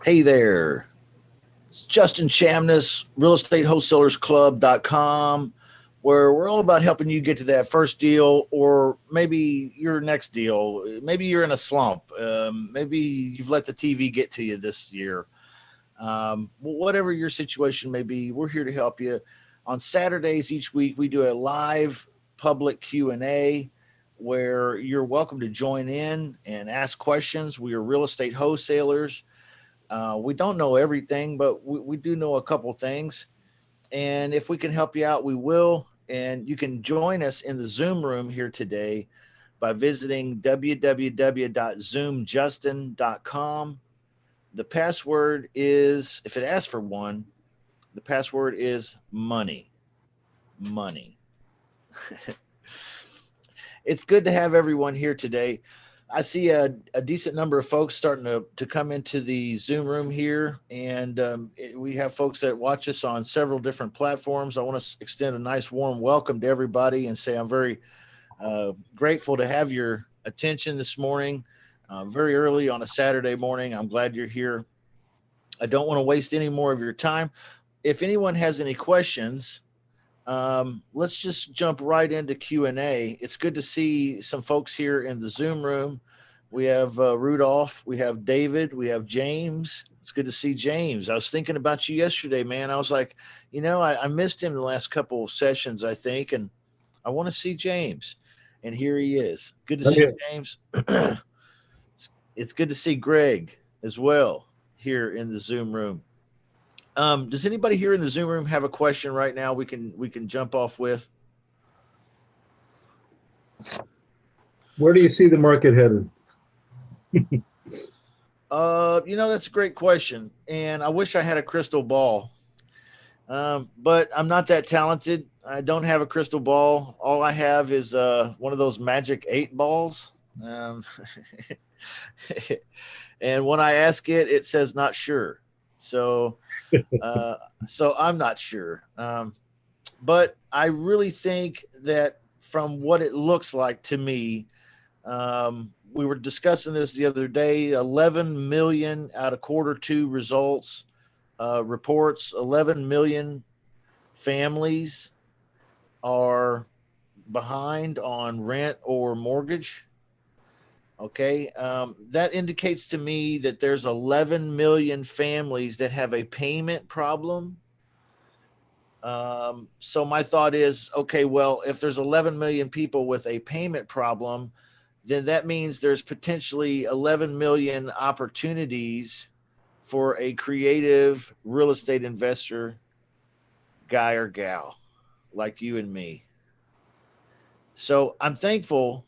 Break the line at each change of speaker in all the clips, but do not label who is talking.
Hey there, it's Justin Chamness, realestateWholesalerSclub.com, where we're all about helping you get to that first deal or maybe your next deal. Maybe you're in a slump. Maybe you've let the TV get to you this year. Whatever your situation may be, we're here to help you. On Saturdays each week, we do a live public Q&A where you're welcome to join in and ask questions. We are real estate wholesalers. We don't know everything, but we do know a couple things. And if we can help you out, we will. And you can join us in the Zoom room here today by visiting www.zoomjustin.com. The password is, if it asks for one, the password is money. Money. It's good to have everyone here today. I see a decent number of folks starting to come into the Zoom room here, and we have folks that watch us on several different platforms. I want to extend a nice warm welcome to everybody and say I'm very grateful to have your attention this morning, very early on a Saturday morning. I'm glad you're here. I don't want to waste any more of your time. If anyone has any questions, let's just jump right into Q&A. It's good to see some folks here in the Zoom room. We have Rudolph, we have David, we have James. It's good to see James. I was thinking about you yesterday, man. I was like, I missed him the last couple of sessions, I think, and I want to see James. And here he is. Good to see you, James. It's good to see Greg as well here in the Zoom room. Does anybody here in the Zoom room have a question right now we can jump off with?
Where do you see the market headed?
That's a great question, and I wish I had a crystal ball. But I'm not that talented. I don't have a crystal ball. All I have is one of those magic 8 balls. And when I ask it, it says not sure. So so I'm not sure. But I really think that from what it looks like to me, we were discussing this the other day, 11 million out of Q2 results reports, 11 million families are behind on rent or mortgage. Okay. That indicates to me that there's 11 million families that have a payment problem. So my thought is, okay, well, if there's 11 million people with a payment problem, then that means there's potentially 11 million opportunities for a creative real estate investor, guy or gal like you and me. So I'm thankful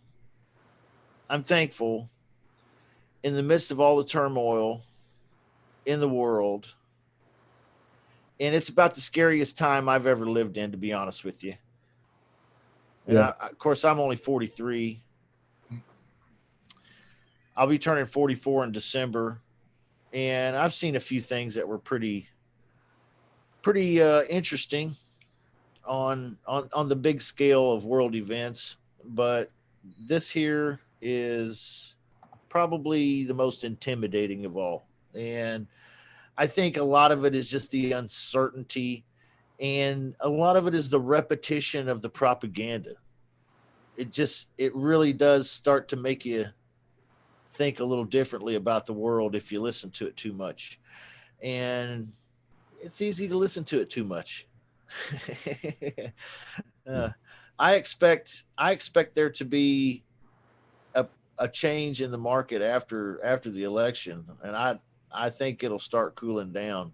in the midst of all the turmoil in the world. And it's about the scariest time I've ever lived in, to be honest with you. And
Yeah.
of course, I'm only 43. I'll be turning 44 in December. And I've seen a few things that were pretty interesting on the big scale of world events. But this here is probably the most intimidating of all. And I think a lot of it is just the uncertainty, and a lot of it is the repetition of the propaganda. It really does start to make you think a little differently about the world if you listen to it too much. And it's easy to listen to it too much. uh, I expect there to be a change in the market after the election, and I think it'll start cooling down.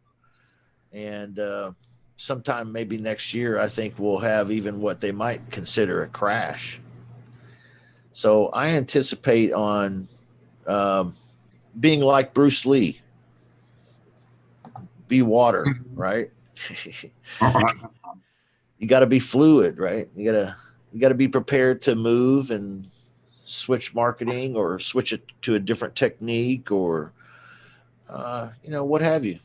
And sometime maybe next year, I think we'll have even what they might consider a crash. So I anticipate on um, being like Bruce Lee, be water, right? You got to be fluid, right? You got to be prepared to move and switch marketing or switch it to a different technique or what have you.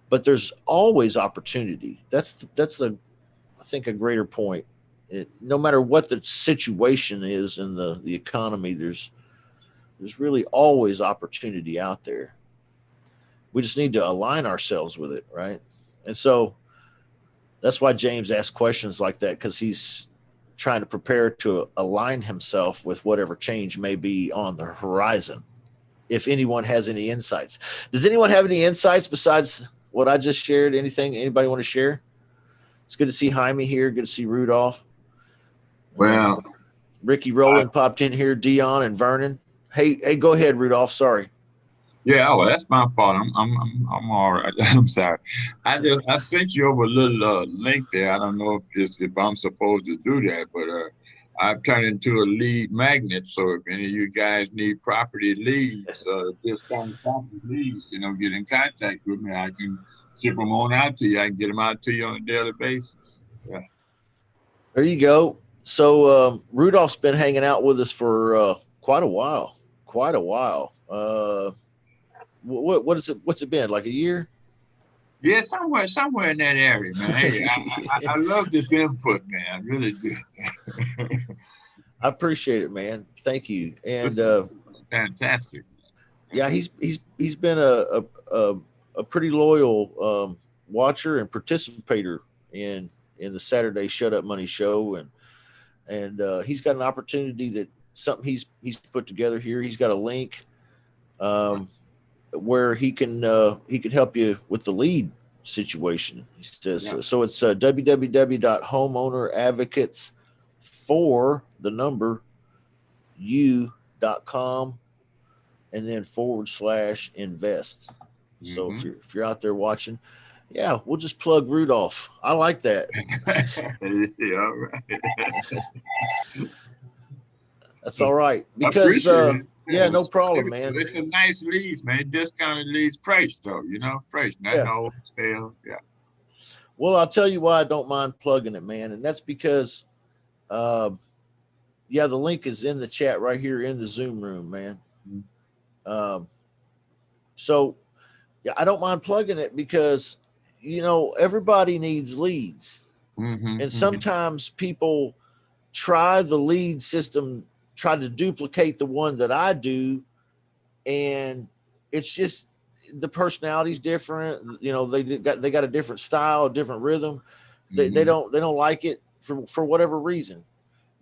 But there's always opportunity. That's I think a greater point. No matter what the situation is in the economy, there's really always opportunity out there. We just need to align ourselves with it, right? And so that's why James asks questions like that, because he's trying to prepare to align himself with whatever change may be on the horizon. If anyone has any insights, does anyone have any insights besides what I just shared? Anything anybody want to share? It's good to see Jaime here. Good to see Rudolph.
Well,
Ricky Rowland popped in here. Dion and Vernon. Hey, go ahead, Rudolph. Sorry.
yeah, well, that's my fault. I'm all right. I'm sorry. I sent you over a little link there. I don't know if I'm supposed to do that, but I've turned into a lead magnet. So if any of you guys need property leads, discounted property leads, get in contact with me. I can ship them on out to you. I can get them out to you on a daily basis. Yeah.
There you go. So Rudolph's been hanging out with us for quite a while. What is it? What's it been, like a year?
Yeah, somewhere in that area, man. Hey, I love this input, man. I really do.
I appreciate it, man. Thank you. And
fantastic.
Yeah, he's been a pretty loyal watcher and participator in the Saturday Shut Up Money show, and he's got an opportunity that something he's put together here. He's got a link where he can help you with the lead situation. He says so. It's www.homeowneradvocates for the number u.com and then /invest. So if you're out there watching, yeah, we'll just plug Rudolph. I like that.
Yeah, all right.
That's all right, because no problem, man.
It's a nice leads, man. Discounted leads, fresh though, fresh, not old stale. Yeah.
Well, I'll tell you why I don't mind plugging it, man, and that's because, the link is in the chat right here in the Zoom room, man. So I don't mind plugging it because, everybody needs leads, and sometimes people try the lead system, try to duplicate the one that I do, and it's just the personality's different. They got a different style, a different rhythm. They don't like it for whatever reason.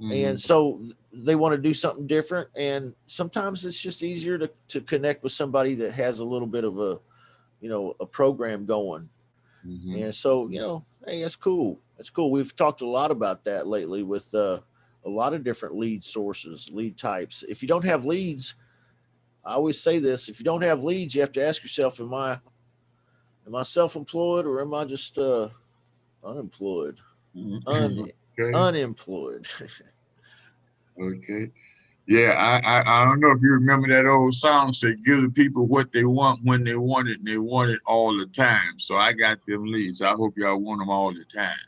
And so they want to do something different. And sometimes it's just easier to connect with somebody that has a little bit of a program going. And so, hey, that's cool. That's cool. We've talked a lot about that lately with a lot of different lead sources, lead types. If you don't have leads, I always say this, if you don't have leads, you have to ask yourself, am I self-employed or am I just unemployed? Unemployed.
Okay. Yeah, I don't know if you remember that old song said, give the people what they want when they want it, and they want it all the time. So I got them leads. I hope y'all want them all the
time.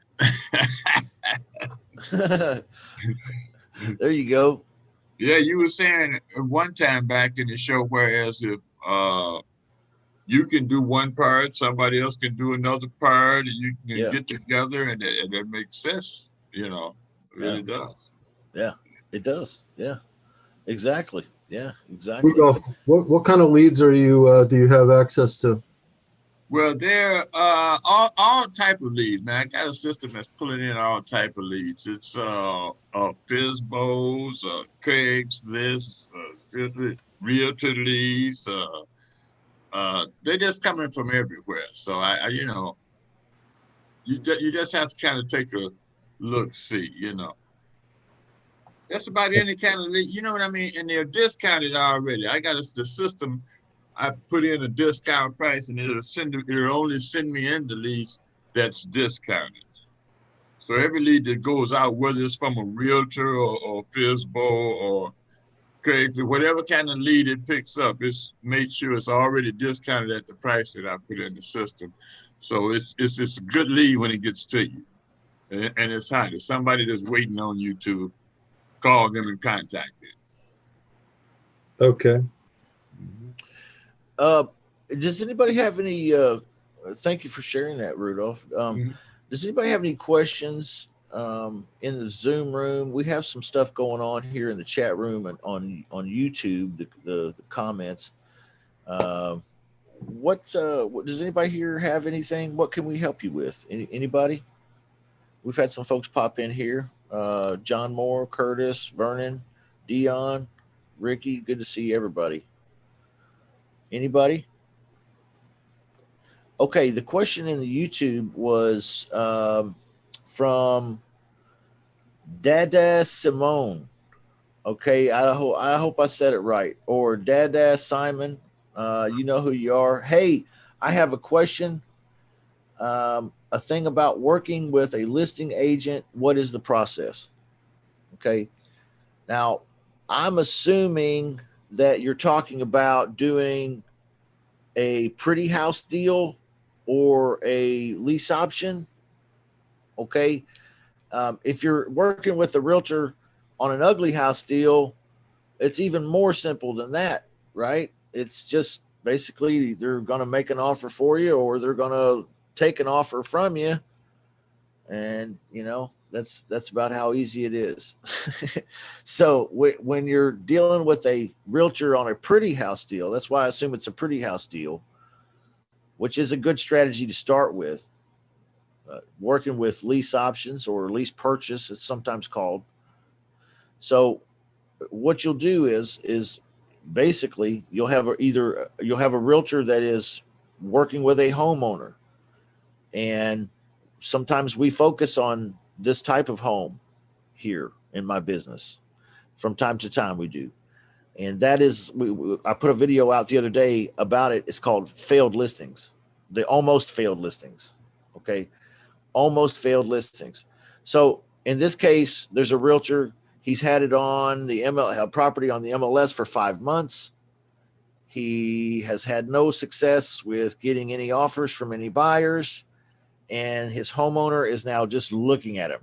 There you go.
Yeah, you were saying one time back in the show, whereas if you can do one part, somebody else can do another part, and you can get together, and that makes sense. It really does.
Yeah, it does. Yeah, exactly. Yeah, exactly.
Rudolph, what kind of leads are you do you have access to?
Well, they're all type of leads, man. I got a system that's pulling in all type of leads. It's FSBOs, Craigslist, realtor leads. They're just coming from everywhere. So you just have to kind of take a look, see, That's about any kind of lead, you know what I mean? And they're discounted already. I got the system. I put in a discount price, and it'll only send me in the leads that's discounted. So every lead that goes out, whether it's from a realtor or FSBO or Craigslist, whatever kind of lead it picks up, it's made sure it's already discounted at the price that I put in the system. So it's a good lead when it gets to you, and it's hot. It's somebody that's waiting on you to call them and contact them.
Okay.
Does anybody have any? Thank you for sharing that, Rudolph. Does anybody have any questions in the Zoom room? We have some stuff going on here in the chat room and on YouTube. The comments. What what does anybody here have anything? What can we help you with? Anybody? We've had some folks pop in here. John Moore, Curtis, Vernon, Dion, Ricky. Good to see everybody. Anybody? Okay, the question in the YouTube was from Dada Simone. Okay, I hope I said it right. Or Dada Simon. You know who you are. Hey, I have a question. A thing about working with a listing agent. What is the process? Okay. Now, I'm assuming that you're talking about doing a pretty house deal or a lease option. Okay. If you're working with a realtor on an ugly house deal, it's even more simple than that, right? It's just basically they're going to make an offer for you or they're going to take an offer from you. And, that's about how easy it is. So when you're dealing with a realtor on a pretty house deal, that's why I assume it's a pretty house deal, which is a good strategy to start with. Working with lease options or lease purchase, it's sometimes called. So what you'll do is basically you'll have a realtor that is working with a homeowner, and sometimes we focus on this type of home here in my business. From time to time we do. And that is, I put a video out the other day about it. It's called failed listings, the almost failed listings. Okay. Almost failed listings. So in this case, there's a realtor. He's had it on the property on the MLS for 5 months. He has had no success with getting any offers from any buyers. And his homeowner is now just looking at him,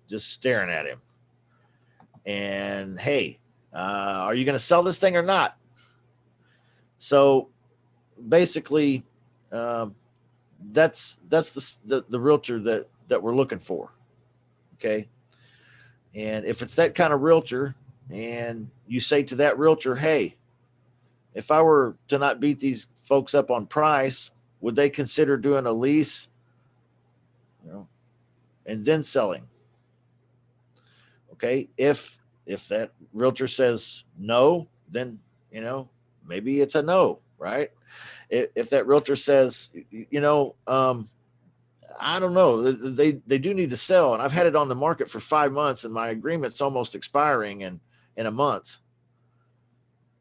just staring at him. And hey, are you going to sell this thing or not? So basically, that's the realtor that we're looking for. Okay. And if it's that kind of realtor and you say to that realtor, hey, if I were to not beat these folks up on price, would they consider doing a lease, and then selling? Okay. If that realtor says no, then, maybe it's a no, right? If that realtor says, I don't know, they do need to sell, and I've had it on the market for 5 months and my agreement's almost expiring in a month.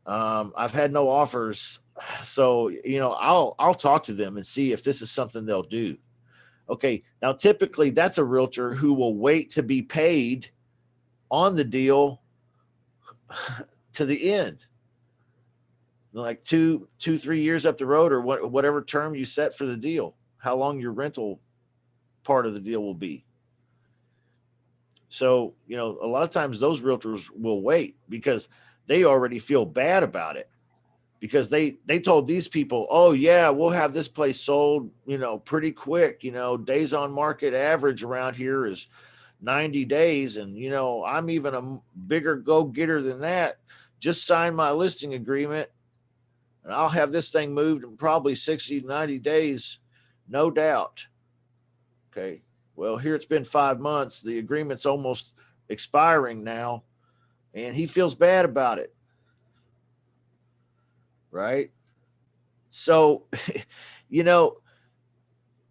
I've had no offers. So, I'll talk to them and see if this is something they'll do. Okay. Now, typically that's a realtor who will wait to be paid on the deal to the end, like 3 years up the road, or whatever term you set for the deal, how long your rental part of the deal will be. So, a lot of times those realtors will wait because they already feel bad about it, because they told these people, oh yeah, we'll have this place sold, pretty quick. Days on market average around here is 90 days. And, I'm even a bigger go-getter than that. Just sign my listing agreement and I'll have this thing moved in probably 60 to 90 days. No doubt. Okay. Well, here it's been 5 months. The agreement's almost expiring now, and he feels bad about it. Right. So,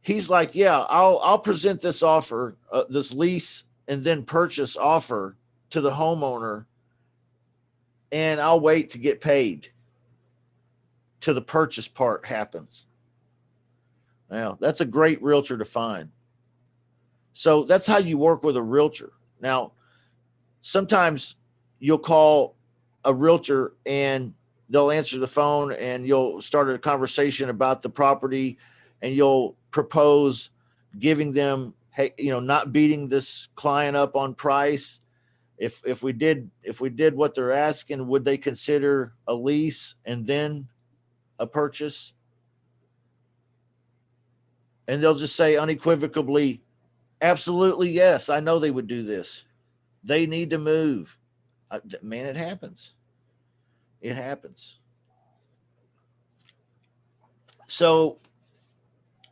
he's like, yeah, I'll present this offer, this lease and then purchase offer to the homeowner, and I'll wait to get paid till the purchase part happens. Now, that's a great realtor to find. So that's how you work with a realtor. Now, sometimes you'll call a realtor and they'll answer the phone and you'll start a conversation about the property, and you'll propose giving them, hey, not beating this client up on price. If we did what they're asking, would they consider a lease and then a purchase? And they'll just say unequivocally, absolutely, yes, I know they would do this. They need to move. Man, it happens. It happens. So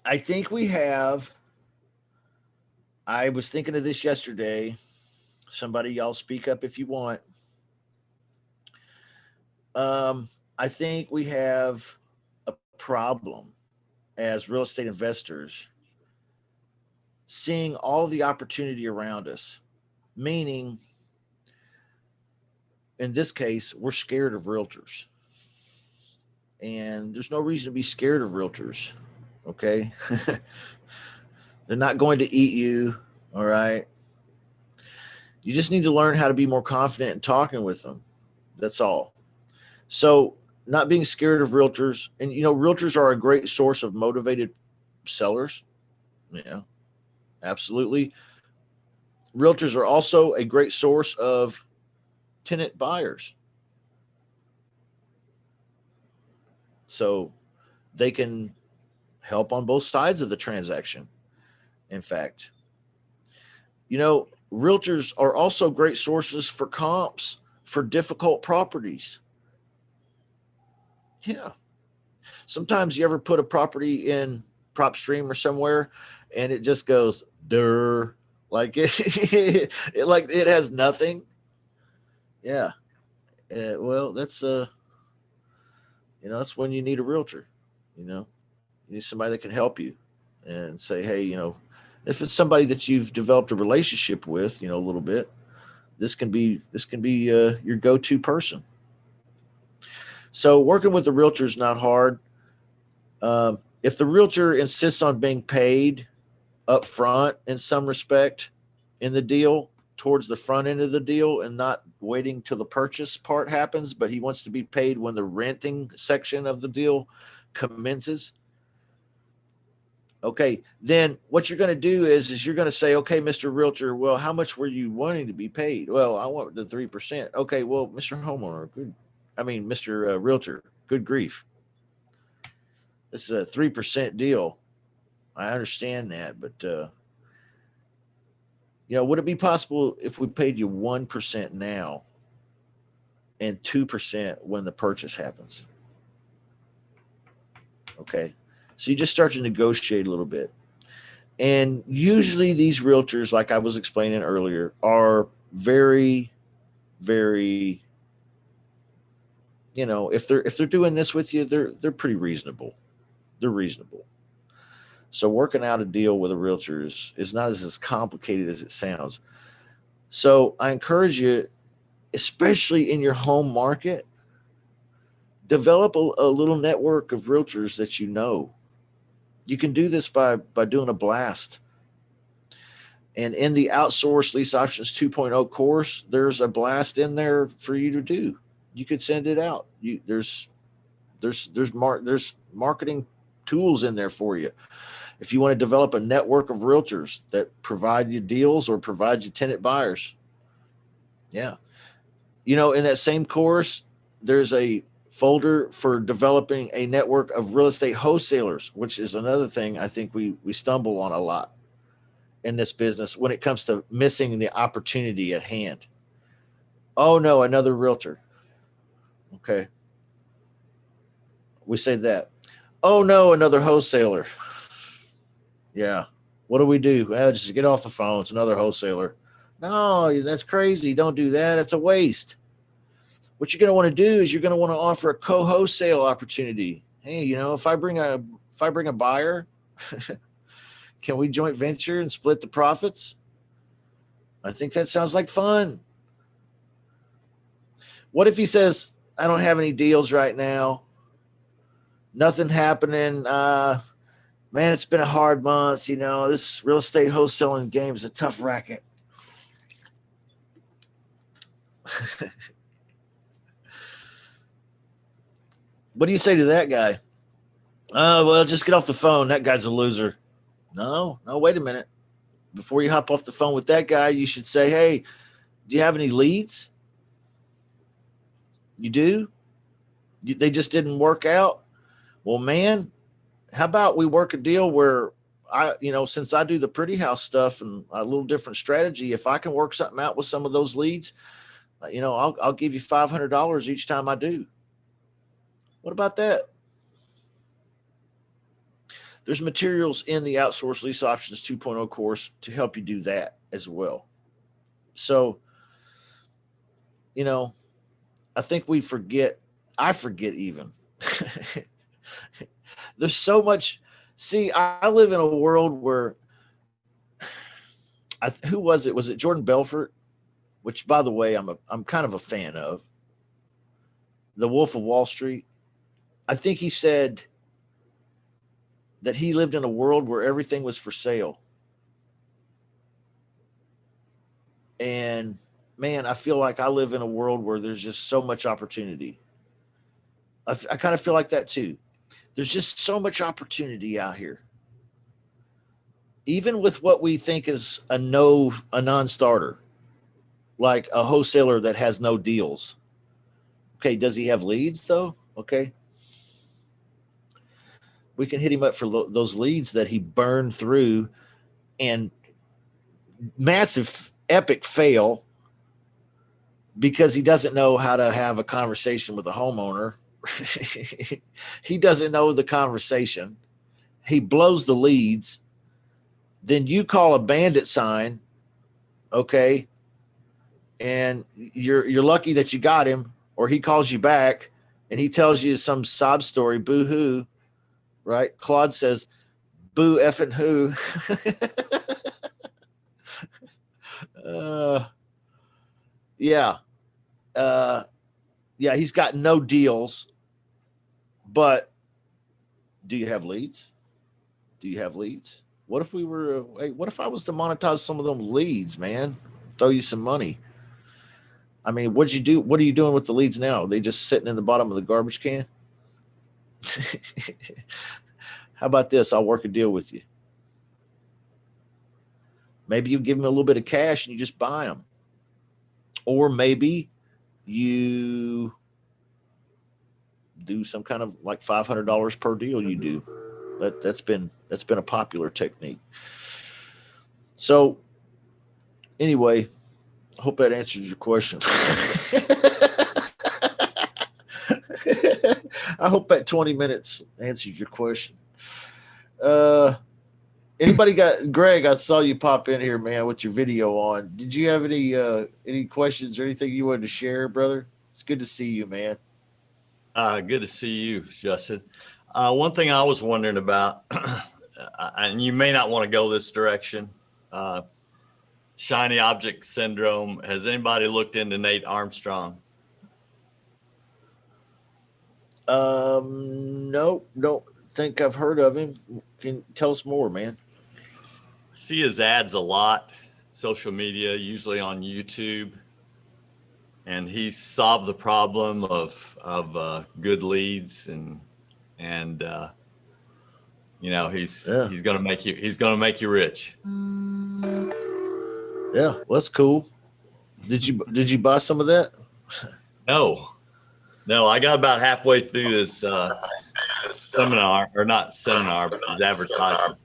I think I was thinking of this yesterday. Somebody, y'all speak up if you want. I think we have a problem as real estate investors seeing all the opportunity around us, meaning in this case, we're scared of realtors. And there's no reason to be scared of realtors. Okay. They're not going to eat you. All right. You just need to learn how to be more confident in talking with them. That's all. So, not being scared of realtors, and realtors are a great source of motivated sellers. Yeah, absolutely. Realtors are also a great source of tenant buyers. So, they can help on both sides of the transaction. In fact, realtors are also great sources for comps for difficult properties. Yeah. Sometimes you ever put a property in PropStream or somewhere and it just goes der, like it has nothing. Yeah. Well, that's when you need a realtor. You need somebody that can help you and say, hey, if it's somebody that you've developed a relationship with, a little bit, this can be your go-to person. So working with the realtor is not hard. If the realtor insists on being paid up front in some respect in the deal, towards the front end of the deal, and not waiting till the purchase part happens, but he wants to be paid when the renting section of the deal commences. Okay, then what you're going to do is you're going to say, okay, Mr. Realtor, well, how much were you wanting to be paid? Well, I want the 3%. Okay, well, Mr. Homeowner, Mr. Realtor, good grief. This is a 3% deal. I understand that, but would it be possible if we paid you 1% now and 2% when the purchase happens? Okay. So you just start to negotiate a little bit. And usually these realtors, like I was explaining earlier, are very, very, if they're doing this with you, they're pretty reasonable. They're reasonable. So working out a deal with a realtor is not as complicated as it sounds. So I encourage you, especially in your home market, develop a little network of realtors that you know. You can do this by doing a blast. And in the Outsource Lease Options 2.0 course, there's a blast in there for you to do. You could send it out. There's marketing tools in there for you. If you want to develop a network of realtors that provide you deals or provide you tenant buyers. Yeah. In that same course, there's a folder for developing a network of real estate wholesalers, which is another thing I think we stumble on a lot in this business when it comes to missing the opportunity at hand. Oh no, another realtor. Okay. We say that. Oh no, another wholesaler. Yeah. What do we do? Well, just get off the phone. It's another wholesaler. No, that's crazy. Don't do that. It's a waste. What you're going to want to do is you're going to want to offer a co-wholesale opportunity. Hey, if I bring a buyer, can we joint venture and split the profits? I think that sounds like fun. What if he says, I don't have any deals right now. Nothing happening. Man, it's been a hard month. This real estate wholesaling game is a tough racket. What do you say to that guy? Oh, well, just get off the phone. That guy's a loser. No, wait a minute. Before you hop off the phone with that guy, you should say, hey, do you have any leads? You do? They just didn't work out? Well, man, how about we work a deal where since I do the pretty house stuff and a little different strategy, if I can work something out with some of those leads, I'll give you $500 each time I do. What about that? there's materials in the Outsource Lease Options 2.0 course to help you do that as well. So, you know, I think I forget even. There's so much. See, I live in a world where, who was it? Was it Jordan Belfort? Which, by the way, I'm kind of a fan of. The Wolf of Wall Street. I think he said that he lived in a world where everything was for sale. And man, I feel like I live in a world where there's just so much opportunity. I kind of feel like that too. There's just so much opportunity out here. Even with what we think is a non-starter, like a wholesaler that has no deals. Okay, does he have leads though? Okay. We can hit him up for those leads that he burned through, and massive epic fail because he doesn't know how to have a conversation with a homeowner. He doesn't know the conversation. He blows the leads. Then you call a bandit sign, okay, and you're lucky that you got him, or he calls you back and he tells you some sob story, boo hoo, right? Claude says, boo effing who. Yeah. Yeah, he's got no deals, but do you have leads? Do you have leads? What if what if I was to monetize some of them leads, man? Throw you some money. I mean, what'd you do? What are you doing with the leads now? Are they just sitting in the bottom of the garbage can? How about this? I'll work a deal with you. Maybe you give them a little bit of cash and you just buy them. Or maybe you do some kind of like $500 per deal you do. That's been a popular technique. So anyway, I hope that answers your question. I hope that 20 minutes answers your question. Anybody got Greg? I saw you pop in here, man, with your video on. Did you have any questions or anything you wanted to share, brother? It's good to see you, man.
Good to see you, Justin. One thing I was wondering about, and you may not want to go this direction, shiny object syndrome. Has anybody looked into Nate Armstrong?
No, don't think I've heard of him. Can you tell us more, man?
I see his ads a lot, social media, usually on YouTube. And he's solved the problem of good leads and you know, he's gonna make you rich.
Yeah, well, that's cool. Did you buy some of that?
No, I got about halfway through this seminar, or not seminar, but his advertisement.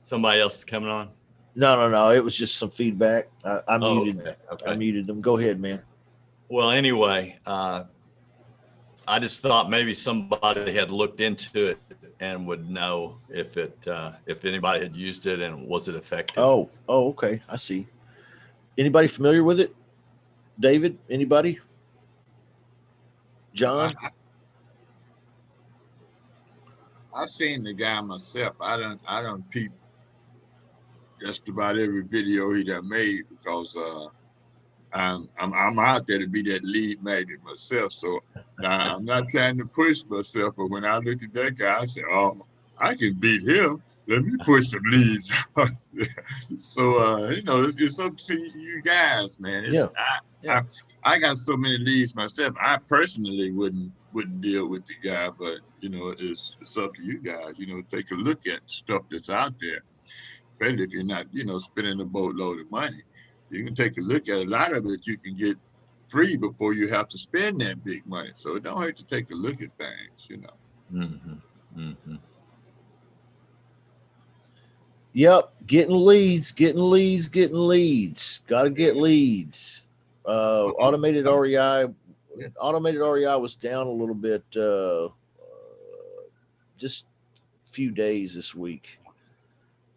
Somebody else is coming on?
No. It was just some feedback. I muted.
Okay.
I muted them. Go ahead, man.
Well, anyway, I just thought maybe somebody had looked into it and would know if anybody had used it and was it effective.
Oh, okay. I see. Anybody familiar with it? David? Anybody? John?
I seen the guy myself. I don't peep just about every video he done made because I'm out there to be that lead magnet myself. So I'm not trying to push myself, but when I looked at that guy, I said, "Oh, I can beat him. Let me push some leads." So you know, it's up to you guys, man. I got so many leads myself. I personally wouldn't deal with the guy, but you know, it's up to you guys. You know, take a look at stuff that's out there, especially if you're not, you know, spending a boatload of money. You can take a look at a lot of it. You can get free before you have to spend that big money. So it don't hurt to take a look at things, you know.
Mm-hmm. Mm-hmm.
Yep, getting leads. Got to get leads. Automated REI was down a little bit just few days this week.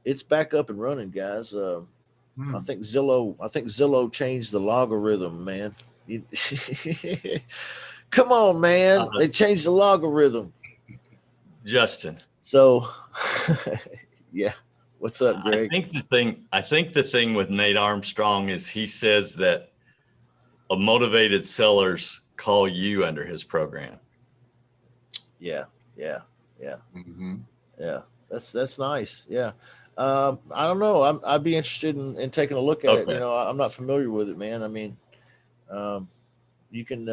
It's back up and running, guys. I think Zillow changed the logarithm, man. Come on, man. They changed the logarithm.
Justin.
So, yeah. What's up, Greg?
I think the thing with Nate Armstrong is he says that motivated sellers call you under his program.
Yeah.
Mm-hmm.
Yeah. That's nice. Yeah. I don't know. I'd be interested in taking a look at it.
Okay.
I'm not familiar with it, man. I mean, you can,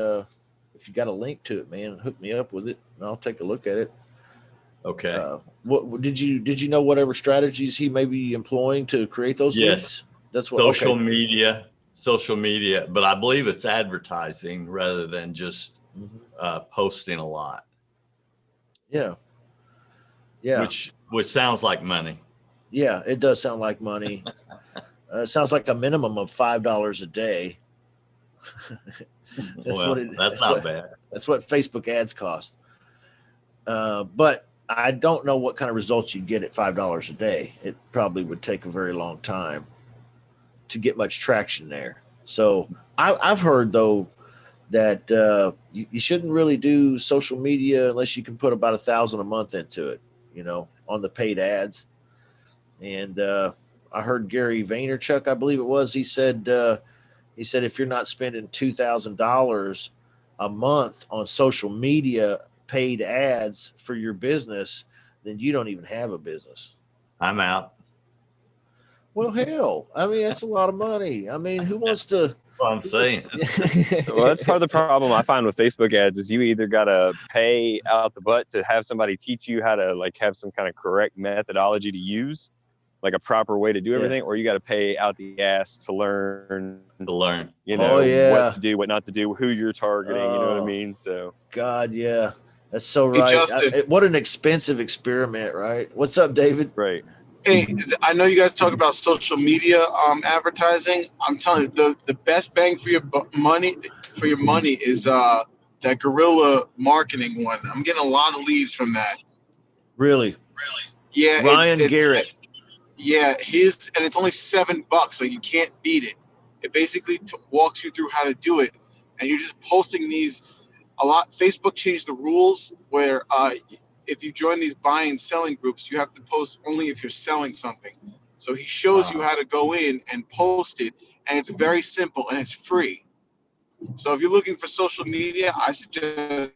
if you got a link to it, man, hook me up with it and I'll take a look at it.
Okay.
What did you know whatever strategies he may be employing to create those
Yes.
links? That's what
social
okay.
media, but I believe it's advertising rather than just posting a lot.
Yeah. Yeah.
Which sounds like money.
Yeah, it does sound like money. It sounds like a minimum of $5 a day.
That's not bad.
That's what Facebook ads cost. But I don't know what kind of results you get at $5 a day. It probably would take a very long time to get much traction there. So I've heard though that you shouldn't really do social media unless you can put about $1,000 a month into it, on the paid ads. And I heard Gary Vaynerchuk, I believe it was, he said if you're not spending $2,000 a month on social media paid ads for your business, then you don't even have a business.
I'm out.
Well, hell, I mean, that's a lot of money. I mean, who wants to?
Well, I'm saying.
Well, that's part of the problem I find with Facebook ads is you either got to pay out the butt to have somebody teach you how to have some kind of correct methodology to use, like a proper way to do everything, or you got to pay out the ass to learn,
what to
do, what not to do, who you're targeting, you know what I mean? So
God, yeah, that's so right. What an expensive experiment, right? What's up, David?
Right.
Hey, I know you guys talk about social media advertising. I'm telling you, the best bang for your money is that guerrilla marketing one. I'm getting a lot of leads from that.
Really?
Yeah.
Ryan Garrett.
Yeah, and it's only $7, so you can't beat it. It basically walks you through how to do it, and you're just posting these a lot. Facebook changed the rules where if you join these buying and selling groups, you have to post only if you're selling something. So he shows you how to go in and post it, and it's very simple and it's free. So if you're looking for social media, I suggest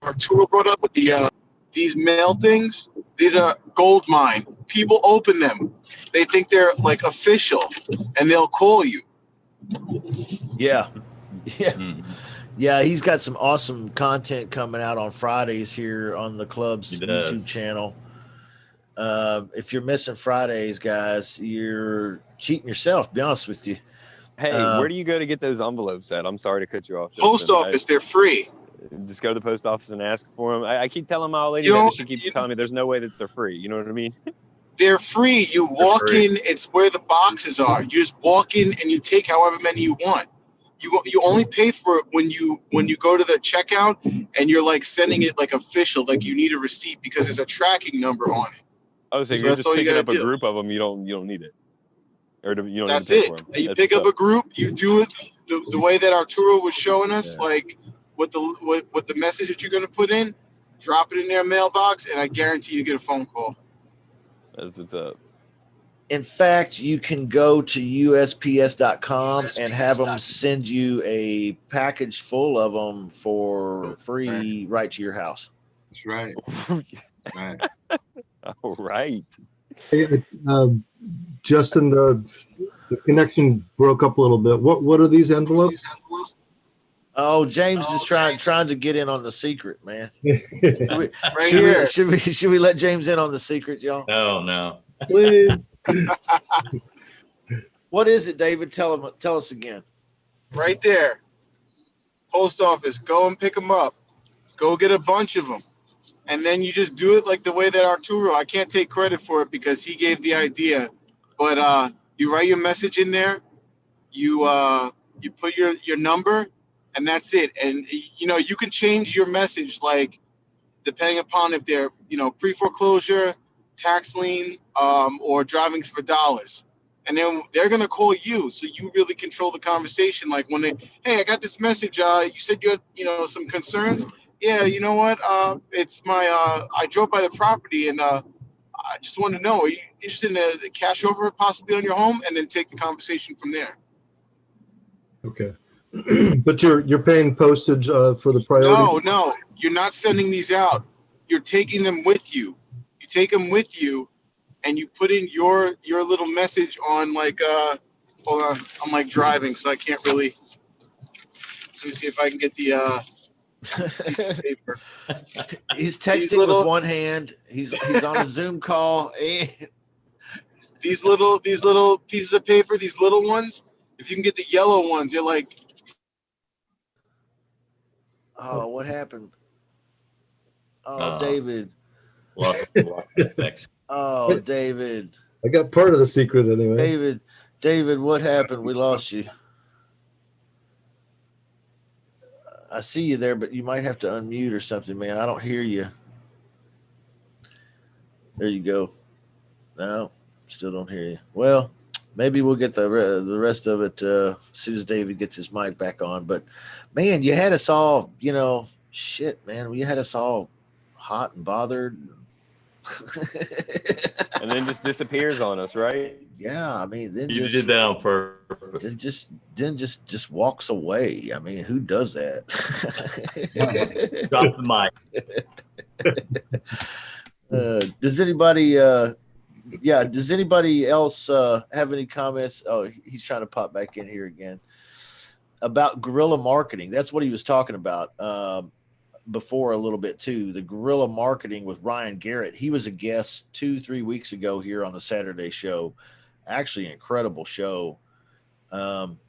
Arturo brought up with these mail things. These are gold mine. People open them. They think they're official, and they'll call you.
Yeah. Yeah, he's got some awesome content coming out on Fridays here on the club's YouTube channel. If you're missing Fridays, guys, you're cheating yourself, to be honest with you.
Hey, where do you go to get those envelopes at? I'm sorry to cut you off.
Post office, they're free.
Just go to the post office and ask for them. I keep telling my old lady that, but she keeps telling me there's no way that they're free. You know what I mean?
They're free. You walk in, it's where the boxes are. You just walk in and you take however many you want. You only pay for it when you go to the checkout and you're sending it official, you need a receipt because there's a tracking number on it.
Oh, so you're just picking up a group of them. You don't need it, or you don't.
That's
need to pay
it.
For them.
You pick up a group. You do it the way that Arturo was showing us, with the message that you're gonna put in. Drop it in their mailbox, and I guarantee you get a phone call.
That's what's up.
In fact, you can go to USPS.com and have them send you a package full of them for free right to your house.
That's right. Right.
All right.
Hey, Justin, the connection broke up a little bit. What are these envelopes?
Oh, James is trying to get in on the secret, man. Should we let James in on the secret, y'all?
No.
Please.
What is it, David? Tell us again.
Right there. Post office. Go and pick them up. Go get a bunch of them. And then you just do it the way that Arturo, I can't take credit for it because he gave the idea, but you write your message in there, you put your number, and that's it. And you know, you can change your message like depending upon if they're, you know, pre-foreclosure, tax lien, or driving for dollars. And then they're gonna call you, so you really control the conversation. Like when they, hey, I got this message. You said you had, you know, some concerns. Yeah, you know what? It's my. I drove by the property and I just want to know, are you interested in a cash over possibly on your home? And then take the conversation from there.
Okay. But you're paying postage for the priority?
No, you're not sending these out. You're taking them with you. You take them with you, and you put in your little message on like hold on, I'm like driving, so I can't really. Let me see if I can get the piece of paper.
He's texting
little-
with one hand. He's on a Zoom call. And
These little pieces of paper, these little ones. If you can get the yellow ones, they're like,
oh, what happened? Oh,
Oh.
David.
Lost connection.
Oh, David.
I got part of the secret anyway.
David, what happened? We lost you. I see you there, but you might have to unmute or something, man. I don't hear you. There you go. No, still don't hear you. Well, maybe we'll get the rest of it as soon as David gets his mic back on. But, man, you had us all, you know, shit, man. You had us all hot and bothered.
And then just disappears on us, right?
Yeah, I mean, then
You
just
did that on purpose.
then just walks away. I mean, who does that?
Drop the mic.
Does anybody does anybody else have any comments? Oh, he's trying to pop back in here again about guerrilla marketing. That's what he was talking about before a little bit too. The guerrilla marketing with Ryan Garrett. He was a guest 2-3 weeks ago here on the Saturday show. Actually, incredible show.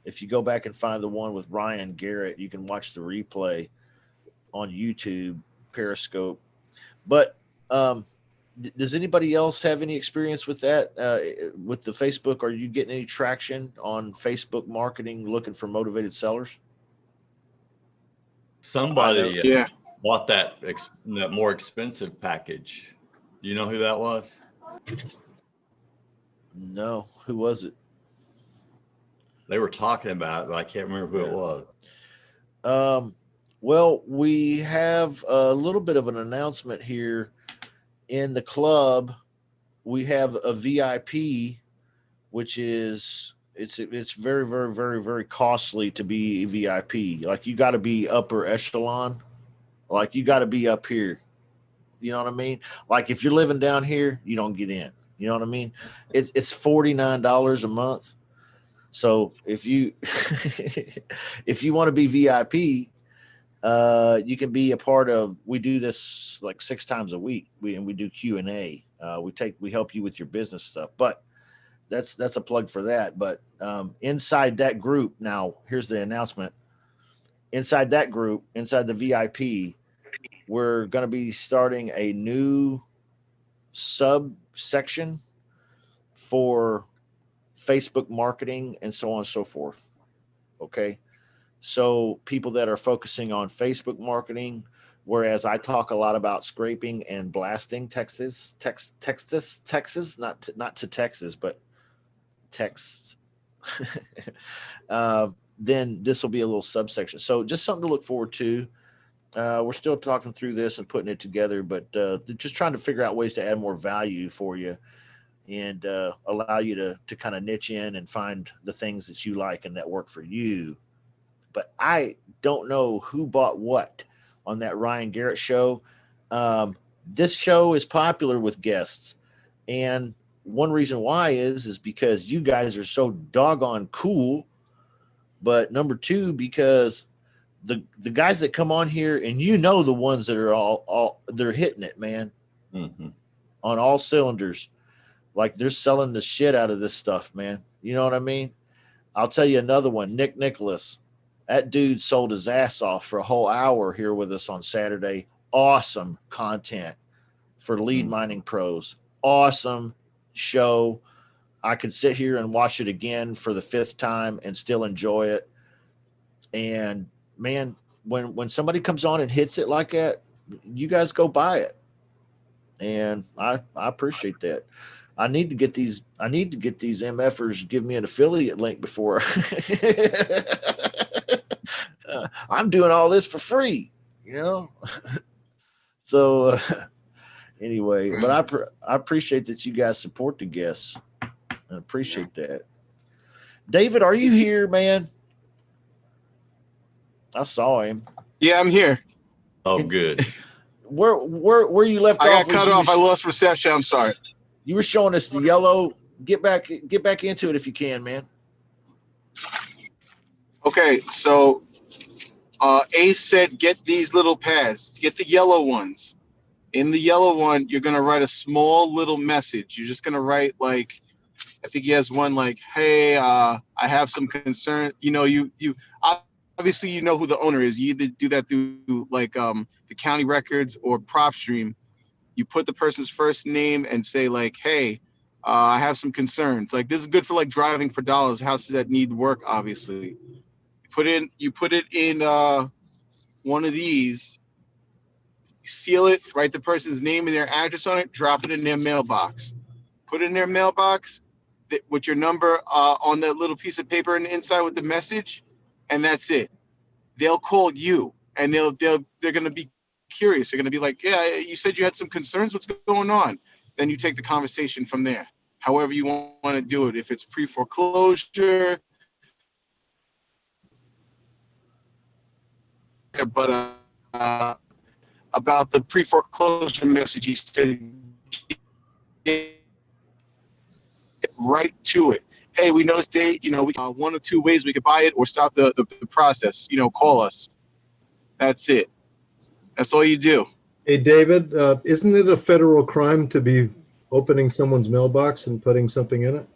If you go back and find the one with Ryan Garrett, you can watch the replay on YouTube, Periscope. But does anybody else have any experience with that, with the Facebook? Are you getting any traction on Facebook marketing, looking for motivated sellers?
Somebody
yeah.
bought that more expensive package. Do you know who that was?
No. Who was it?
They were talking about it, but I can't remember who it was.
Well, we have a little bit of an announcement here in the club. We have a VIP, which is it's very, very, very, very costly to be a VIP. Like you got to be upper echelon. Like you got to be up here. You know what I mean? Like if you're living down here, you don't get in. You know what I mean? It's $49 a month. So if you if you want to be VIP, you can be a part of. We do this like 6 times a week. We do Q&A. We help you with your business stuff. But that's a plug for that. But inside that group, now here's the announcement. Inside that group, inside the VIP, we're going to be starting a new subsection for Facebook marketing and so on and so forth. Okay. So people that are focusing on Facebook marketing, whereas I talk a lot about scraping and blasting Texas, not to Texas, but text. Then this will be a little subsection. So just something to look forward to. We're still talking through this and putting it together, but just trying to figure out ways to add more value for you and allow you to kind of niche in and find the things that you like and that work for you. But I don't know who bought what on that Ryan Garrett show. This show is popular with guests. And one reason why is because you guys are so doggone cool. But number two, because the guys that come on here, and you know the ones that are all they're hitting it, man,
Mm-hmm.
on all cylinders. Like they're selling the shit out of this stuff, man. You know what I mean? I'll tell you another one, Nick Nicholas. That dude sold his ass off for a whole hour here with us on Saturday. Awesome content for lead mining pros. Awesome show. I could sit here and watch it again for the 5th time and still enjoy it. And man, when somebody comes on and hits it like that, you guys go buy it. And I appreciate that. I need to get these MFers give me an affiliate link before I'm doing all this for free, you know? So anyway, but I appreciate that you guys support the guests. I appreciate that. David, are you here, man? I saw him.
Yeah, I'm here.
Oh, good.
Where you left
I
off?
got cut off. I lost reception. I'm sorry.
You were showing us the yellow. Get back into it if you can, man.
Okay, so Ace said get these little pads. Get the yellow ones. In the yellow one, you're gonna write a small little message. You're just gonna write like, I think he has one like, "Hey, I have some concern." You know, you obviously you know who the owner is. You either do that through like the county records or PropStream. You put the person's first name and say like, "Hey, I have some concerns." Like this is good for like driving for dollars, houses that need work. Obviously, you put it in one of these. You seal it, write the person's name and their address on it, drop it in their mailbox. Put it in their mailbox with your number on that little piece of paper on the inside with the message, and that's it. They'll call you, and they're gonna be curious. They're gonna be like, "Yeah, you said you had some concerns. What's going on?" Then you take the conversation from there. However you want to do it. If it's pre-foreclosure, but about the pre-foreclosure message, he said, get right to it. Hey, we noticed we one or two ways we could buy it or stop the process. Call us. That's it. That's all you do.
Hey, David, isn't it a federal crime to be opening someone's mailbox and putting something in it?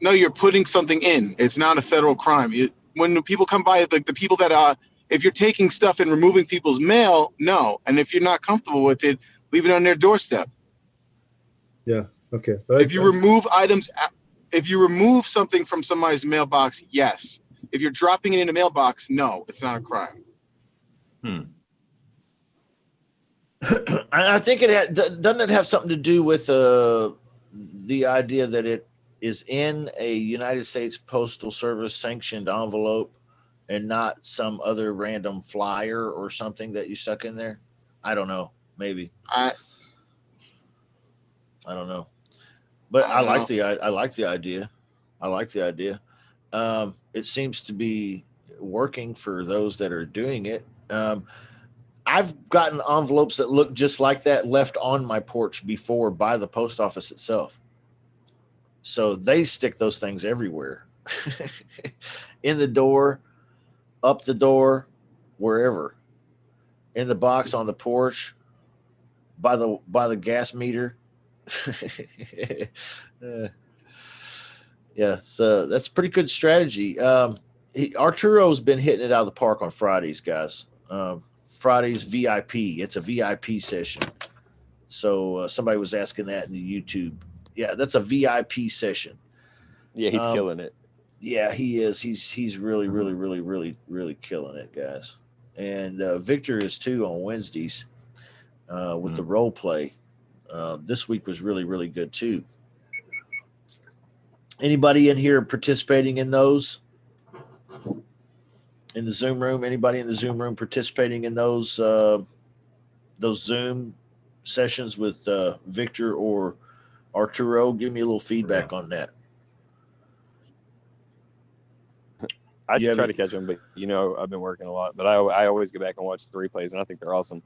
No, you're putting something in. It's not a federal crime. When people come by, the people that if you're taking stuff and removing people's mail, no. And if you're not comfortable with it, leave it on their doorstep.
Yeah. Okay.
If you remove items, if you remove something from somebody's mailbox, yes. If you're dropping it in a mailbox, no, it's not a crime.
I think doesn't it have something to do with the idea that it is in a United States Postal Service sanctioned envelope and not some other random flyer or something that you stuck in there? I don't know. Maybe. I don't know. But I like the idea. I like the idea. It seems to be working for those that are doing it. I've gotten envelopes that look just like that left on my porch before by the post office itself. So they stick those things everywhere. In the door, up the door, wherever. In the box on the porch, by the gas meter. Yeah, so that's a pretty good strategy. Arturo's been hitting it out of the park on Fridays, guys. Fridays VIP. It's a VIP session. So somebody was asking that in the YouTube. Yeah, that's a VIP session.
Yeah, he's killing it.
Yeah, he is. He's really, really, really, really, really killing it, guys. And Victor is too on Wednesdays with the role play. This week was really, really good too. Anybody in here participating in those? In the Zoom room? Anybody in the Zoom room participating in those Zoom sessions with Victor or Arturo? Give me a little feedback on that.
I try to catch them, but I've been working a lot. But I always go back and watch the replays, and I think they're awesome.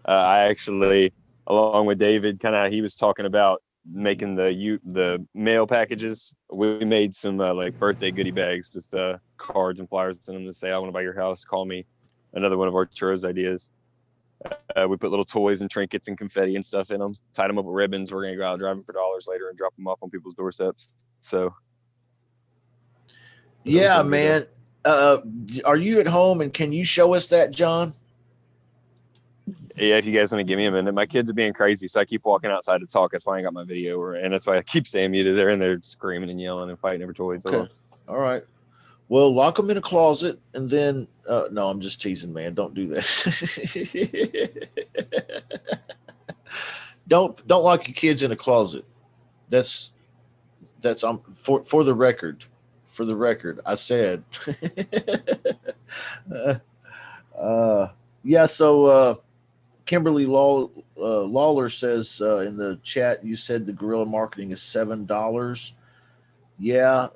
I actually, along with David, he was talking about making the mail packages. We made some like birthday goodie bags with cards and flyers in them to say, "I want to buy your house. Call me." Another one of Arturo's ideas. We put little toys and trinkets and confetti and stuff in them, tied them up with ribbons. We're gonna go out driving for dollars later and drop them off on people's doorsteps. So,
yeah, man. Are you at home and can you show us that, John?
Yeah, if you guys want to give me a minute. My kids are being crazy, so I keep walking outside to talk. That's why I got my video, and that's why I keep saying muted. They're in there screaming and yelling and fighting over toys.
Okay. All right. Well, lock them in a closet, and then no, I'm just teasing, man. Don't do that. Don't lock your kids in a closet. That's for the record. For the record, I said. Yeah. So Kimberly Lawler says in the chat, you said the guerrilla marketing is $7. Yeah.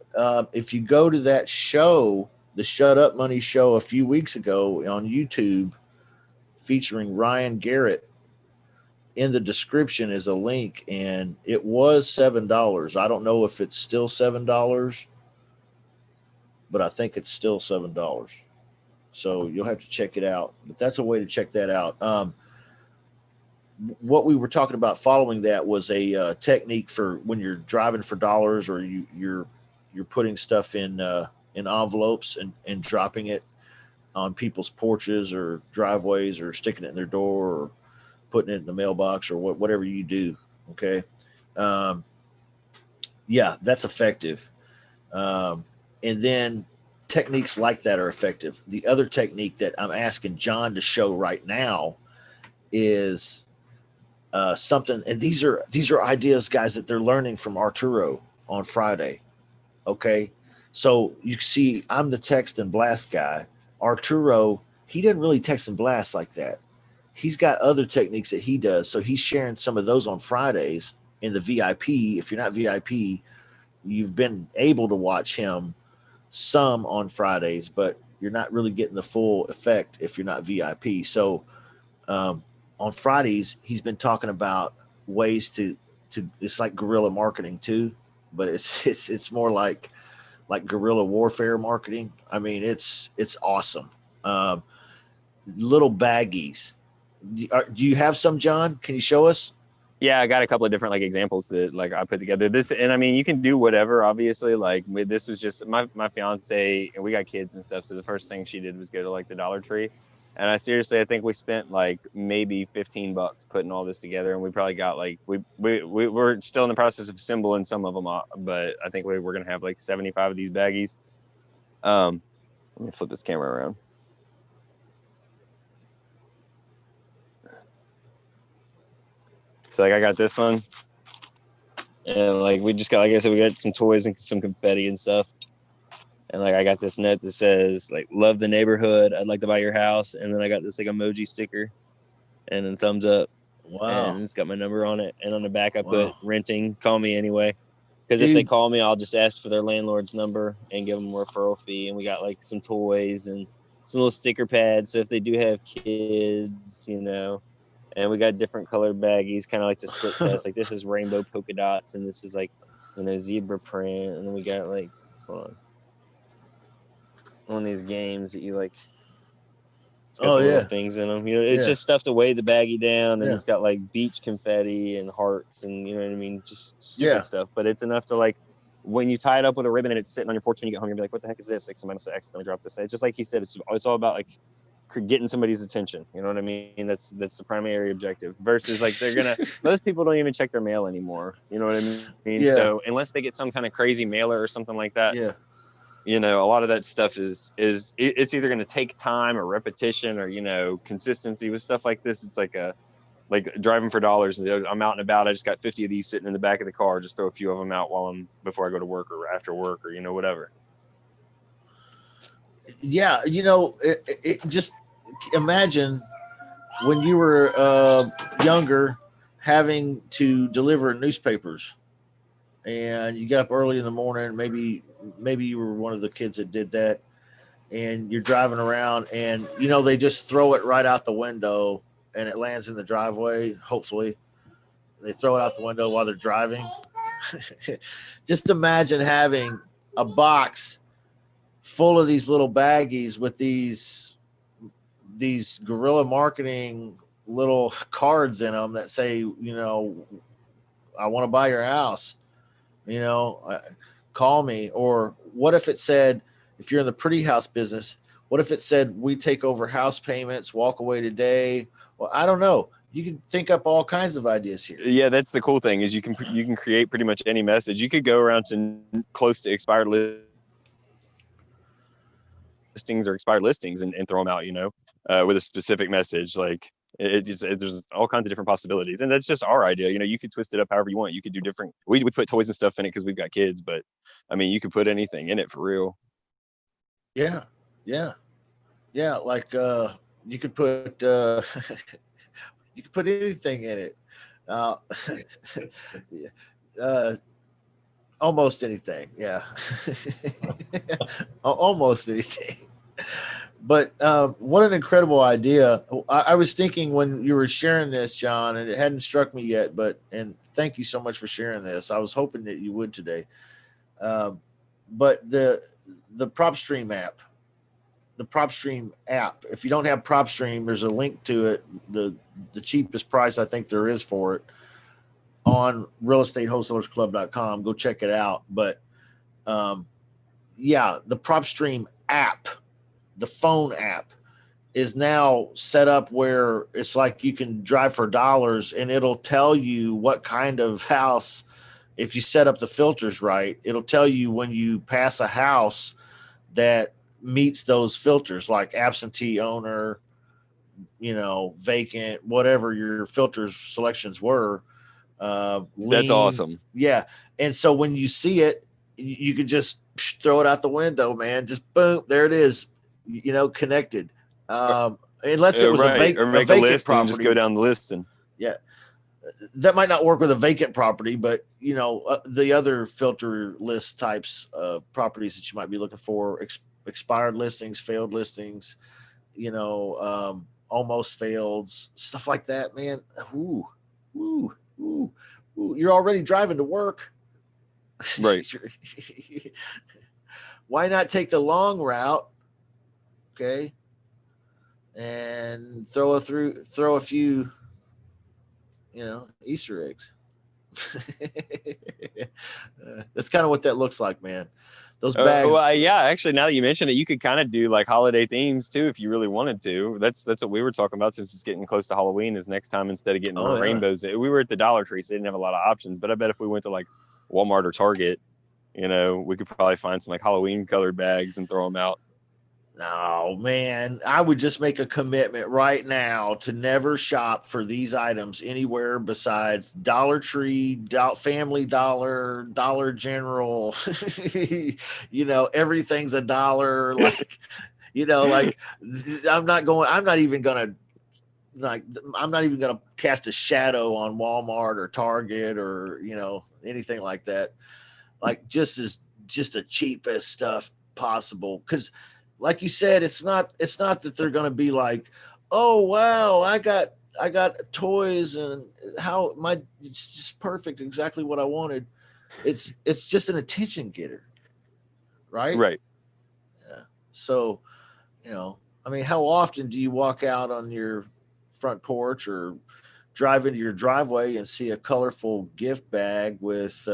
If you go to that show, the Shut Up Money show a few weeks ago on YouTube, featuring Ryan Garrett, in the description is a link, and it was $7. I don't know if it's still $7, but I think it's still $7. So you'll have to check it out. But that's a way to check that out. What we were talking about following that was a technique for when you're driving for dollars, or you're putting stuff in envelopes and dropping it on people's porches or driveways, or sticking it in their door, or putting it in the mailbox, or whatever you do. Okay. Yeah, that's effective. And then techniques like that are effective. The other technique that I'm asking John to show right now is something, and these are ideas, guys, that they're learning from Arturo on Friday. Okay. So you see, I'm the text and blast guy. Arturo, he didn't really text and blast like that. He's got other techniques that he does. So he's sharing some of those on Fridays in the VIP. If you're not VIP, you've been able to watch him some on Fridays, but you're not really getting the full effect if you're not VIP. So on Fridays, he's been talking about ways to it's like guerrilla marketing too, but it's more like guerrilla warfare marketing. I mean, it's awesome. Little baggies. Do you have some, John? Can you show us?
Yeah, I got a couple of different examples that I put together. This, and I mean, you can do whatever. Obviously, this was just my fiance, and we got kids and stuff. So the first thing she did was go to the Dollar Tree, and I think we spent maybe $15 putting all this together, and we probably got we're still in the process of assembling some of them, but I think we're gonna have 75 of these baggies. Let me flip this camera around. So I got this one, and we just got, like I said, we got some toys and some confetti and stuff. And I got this net that says love the neighborhood, I'd like to buy your house. And then I got this emoji sticker and then thumbs up.
Wow.
And it's got my number on it. And on the back I put
Wow.
renting, call me anyway. Because if they call me, I'll just ask for their landlord's number and give them a referral fee. And we got some toys and some little sticker pads. So if they do have kids, and we got different colored baggies, kind of to split test. This is rainbow polka dots, and this is zebra print. And then we got hold on, one of these games that you it's got little things in them. It's just stuff to weigh the baggie down, and it's got beach confetti and hearts, and you know what I mean, just stupid stuff. But it's enough to when you tie it up with a ribbon and it's sitting on your porch and you get home, you'll be what the heck is this? Somebody must have accidentally dropped this. It's just like he said, it's all about getting somebody's attention. You know what I mean? That's the primary objective. Versus they're gonna most people don't even check their mail anymore. You know what I mean?
Yeah.
So unless they get some kind of crazy mailer or something like that, a lot of that stuff is it's either gonna take time or repetition or consistency with stuff like this. It's like driving for dollars. I'm out and about. I just got 50 of these sitting in the back of the car. Just throw a few of them out before I go to work or after work or whatever.
Yeah, it just imagine when you were younger having to deliver newspapers, and you got up early in the morning. Maybe you were one of the kids that did that, and you're driving around, and they just throw it right out the window, and it lands in the driveway. Hopefully, they throw it out the window while they're driving. Just imagine having a box full of these little baggies with these guerrilla marketing little cards in them that say, I want to buy your house, call me. Or what if it said, if you're in the pretty house business, what if it said, we take over house payments, walk away today? Well, I don't know. You can think up all kinds of ideas here.
Yeah, that's the cool thing is you can create pretty much any message. You could go around to close to expired list. listings or expired listings and throw them out, with a specific message. Like there's all kinds of different possibilities, and that's just our idea. You could twist it up however you want. You could do different. We put toys and stuff in it because we've got kids, but I mean, you could put anything in it for real.
Yeah, yeah, yeah. Like you could put you could put anything in it. Uh, almost anything. Yeah, almost anything. But what an incredible idea. I was thinking when you were sharing this, John, and it hadn't struck me yet, and thank you so much for sharing this. I was hoping that you would today. But the PropStream app, if you don't have PropStream, there's a link to it. The cheapest price I think there is for it on realestatewholesalersclub.com. Go check it out. But yeah, the PropStream app, the phone app, is now set up where it's like you can drive for dollars and it'll tell you what kind of house, if you set up the filters right, it'll tell you when you pass a house that meets those filters, like absentee owner, vacant, whatever your filters selections were.
That's
lean.
awesome.
Yeah. And so when you see it, you could just throw it out the window, man. Just boom, there it is, connected. Unless it was
right. or make a
vacant
list
property.
and just go down the list. And
yeah, that might not work with a vacant property, but the other filter list types of properties that you might be looking for, expired listings, failed listings, almost failed, stuff like that, man. Ooh. You're already driving to work.
Right.
Why not take the long route? Okay. And throw a few, Easter eggs. That's kind of what that looks like, man. Those bags.
Yeah, actually, now that you mention it, you could kind of do like holiday themes too, if you really wanted to. That's what we were talking about, since it's getting close to Halloween, is next time, instead of getting rainbows. We were at the Dollar Tree, so they didn't have a lot of options. But I bet if we went to like Walmart or Target, we could probably find some like Halloween colored bags and throw them out.
No, man, I would just make a commitment right now to never shop for these items anywhere besides Dollar Tree, Family Dollar, Dollar General. Everything's $1. Like, I'm not even going to cast a shadow on Walmart or Target or, anything like that. Like, just the cheapest stuff possible. 'Cause like you said, it's not that they're going to be like, oh, wow, I got toys and it's just perfect. Exactly what I wanted. It's just an attention getter. Right.
Right.
Yeah. So, how often do you walk out on your front porch or drive into your driveway and see a colorful gift bag with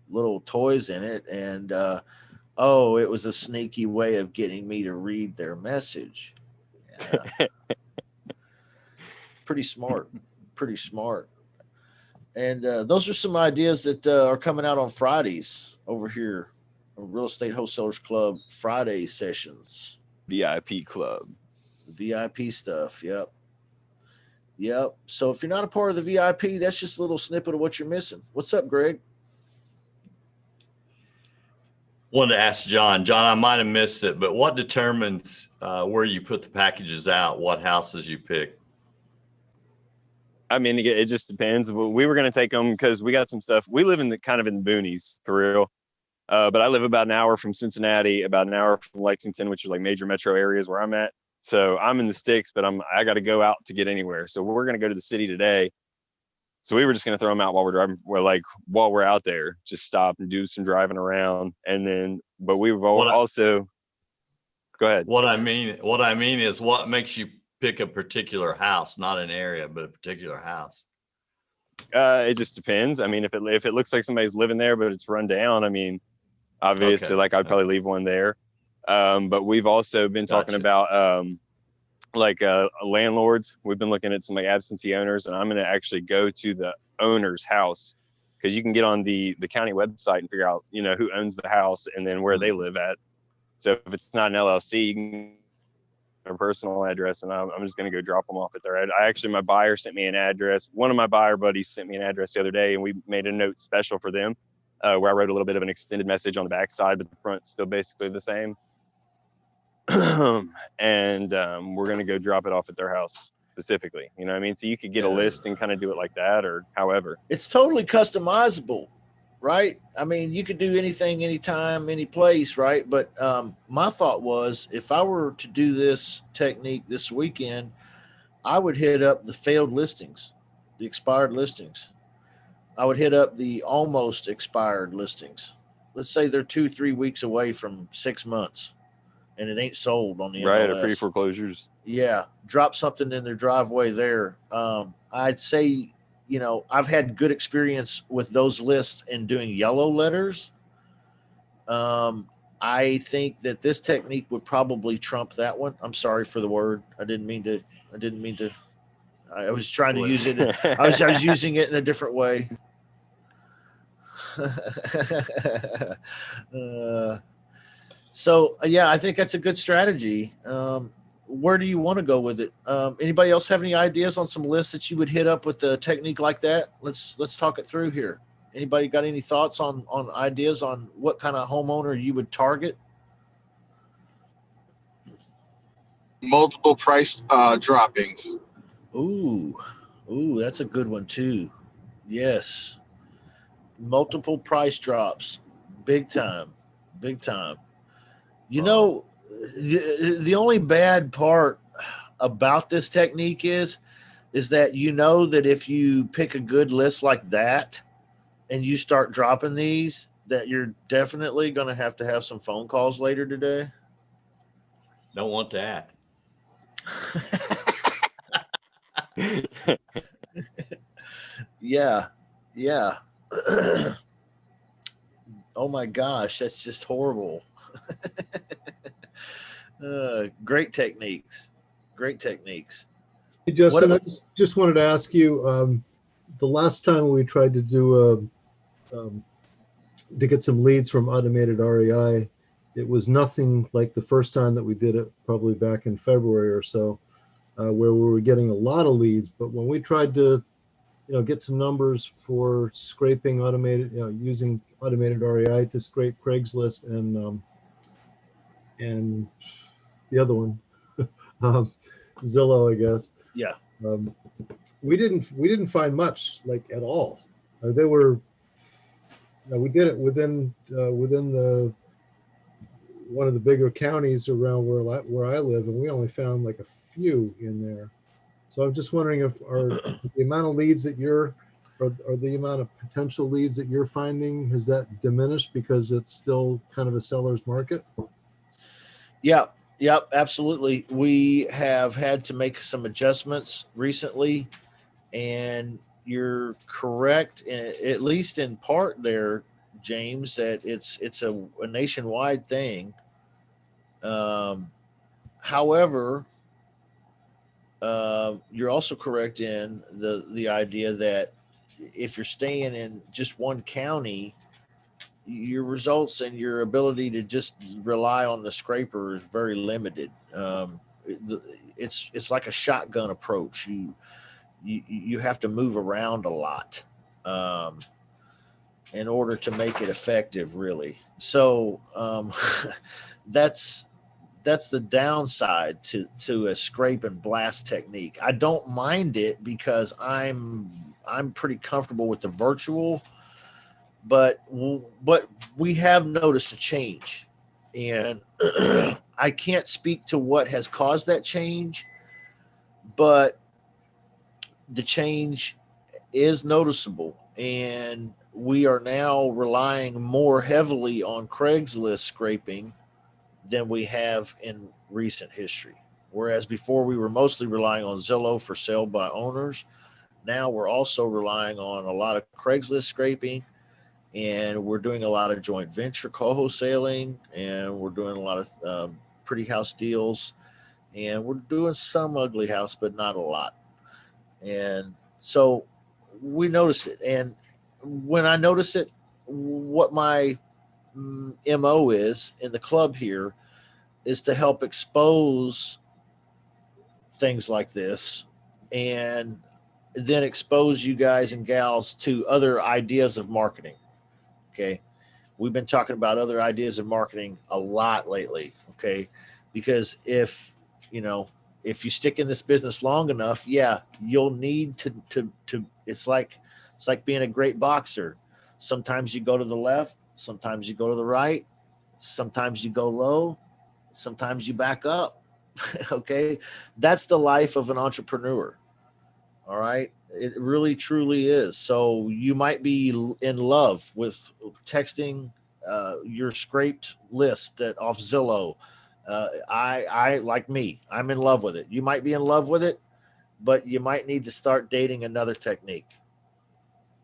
little toys in it? And, it was a sneaky way of getting me to read their message. Yeah. Pretty smart. And those are some ideas that are coming out on Fridays over here, Real Estate Wholesalers Club Friday sessions.
VIP club.
VIP stuff. Yep. So if you're not a part of the VIP, that's just a little snippet of what you're missing. What's up, Greg?
Wanted to ask John, I might have missed it, but what determines where you put the packages out, what houses you pick?
I mean, it just depends. We were going to take them because we got some stuff. We live in the boonies, for real. But I live about an hour from Cincinnati, about an hour from Lexington, which are like major metro areas where I'm at. So I'm in the sticks, but I got to go out to get anywhere. So we're going to go to the city today. So we were just going to throw them out while we're driving. While we're out there, just stop and do some driving around. And then, but we were also, go ahead.
What I mean is, what makes you pick a particular house, not an area, but a particular house?
It just depends. I mean, if it looks like somebody's living there, but it's run down, I mean, obviously, I'd probably leave one there. But we've also been talking about, landlords. We've been looking at some absentee owners, and I'm going to actually go to the owner's house, because you can get on the county website and figure out, who owns the house and then where they live at. So if it's not an LLC, you can their personal address, and I'm just going to go drop them off at their. I actually, my buyer sent me an address. One of my buyer buddies sent me an address the other day, and we made a note special for them, where I wrote a little bit of an extended message on the back side, but the front's still basically the same. And we're going to go drop it off at their house specifically. You know what I mean? So you could get a list and kind of do it like that, or however.
It's totally customizable, right? I mean, you could do anything, anytime, any place, right? But my thought was, if I were to do this technique this weekend, I would hit up the failed listings, the expired listings. I would hit up the almost expired listings. Let's say they're 2-3 weeks away from 6 months and it ain't sold on the
Right,
MLS.
or pre-foreclosures.
Yeah, drop something in their driveway there. I'd say, you know, I've had good experience with those lists in doing yellow letters. I think that this technique would probably trump that one. I'm sorry for the word. I didn't mean to. I was trying to use it. I was using it in a different way. So yeah, I think that's a good strategy. Where do you want to go with it? Anybody else have any ideas on some lists that you would hit up with a technique like that? Let's talk it through here. Anybody got any thoughts on ideas on what kind of homeowner you would target?
Multiple price droppings.
Ooh, that's a good one too. Yes, multiple price drops, big time. You know, the only bad part about this technique is that you know that if you pick a good list like that and you start dropping these, that you're definitely going to have some phone calls later today.
Don't want that.
Yeah. Oh my gosh, that's just horrible. Great techniques.
Hey, Justin,
What-
I just wanted to ask you, the last time we tried to do to get some leads from Automated REI, it was nothing like the first time that we did it, probably back in February or so, where we were getting a lot of leads. But when we tried to, get some numbers for scraping using Automated REI to scrape Craigslist and the other one, Zillow, I guess.
Yeah.
We didn't find much, like, at all. They were. We did it within the one of the bigger counties around where I live, and we only found like a few in there. So I'm just wondering if the amount of leads that or the amount of potential leads that you're finding, has that diminished because it's still kind of a seller's market?
Yep, absolutely. We have had to make some adjustments recently, and you're correct, at least in part there, James, that it's a nationwide thing. However, you're also correct in the idea that if you're staying in just one county, your results and your ability to just rely on the scraper is very limited. It's like a shotgun approach. You have to move around a lot in order to make it effective, really. So that's the downside to a scrape and blast technique. I don't mind it because I'm pretty comfortable with the virtual, but we have noticed a change, and I can't speak to what has caused that change, but the change is noticeable, and we are now relying more heavily on Craigslist scraping than we have in recent history. Whereas before we were mostly relying on Zillow for sale by owners, now we're also relying on a lot of Craigslist scraping, and we're doing a lot of joint venture co-wholesaling, and we're doing a lot of pretty house deals, and we're doing some ugly house, but not a lot. And so we notice it. And when I notice it, what my MO is in the club here is to help expose things like this and then expose you guys and gals to other ideas of marketing. Okay. We've been talking about other ideas of marketing a lot lately. Okay. Because if you stick in this business long enough, yeah, you'll need to it's like being a great boxer. Sometimes you go to the left, sometimes you go to the right, sometimes you go low, sometimes you back up. Okay. That's the life of an entrepreneur. All right. It really truly is. So you might be in love with texting your scraped list that off Zillow. I like me, I'm in love with it. You might be in love with it, but you might need to start dating another technique.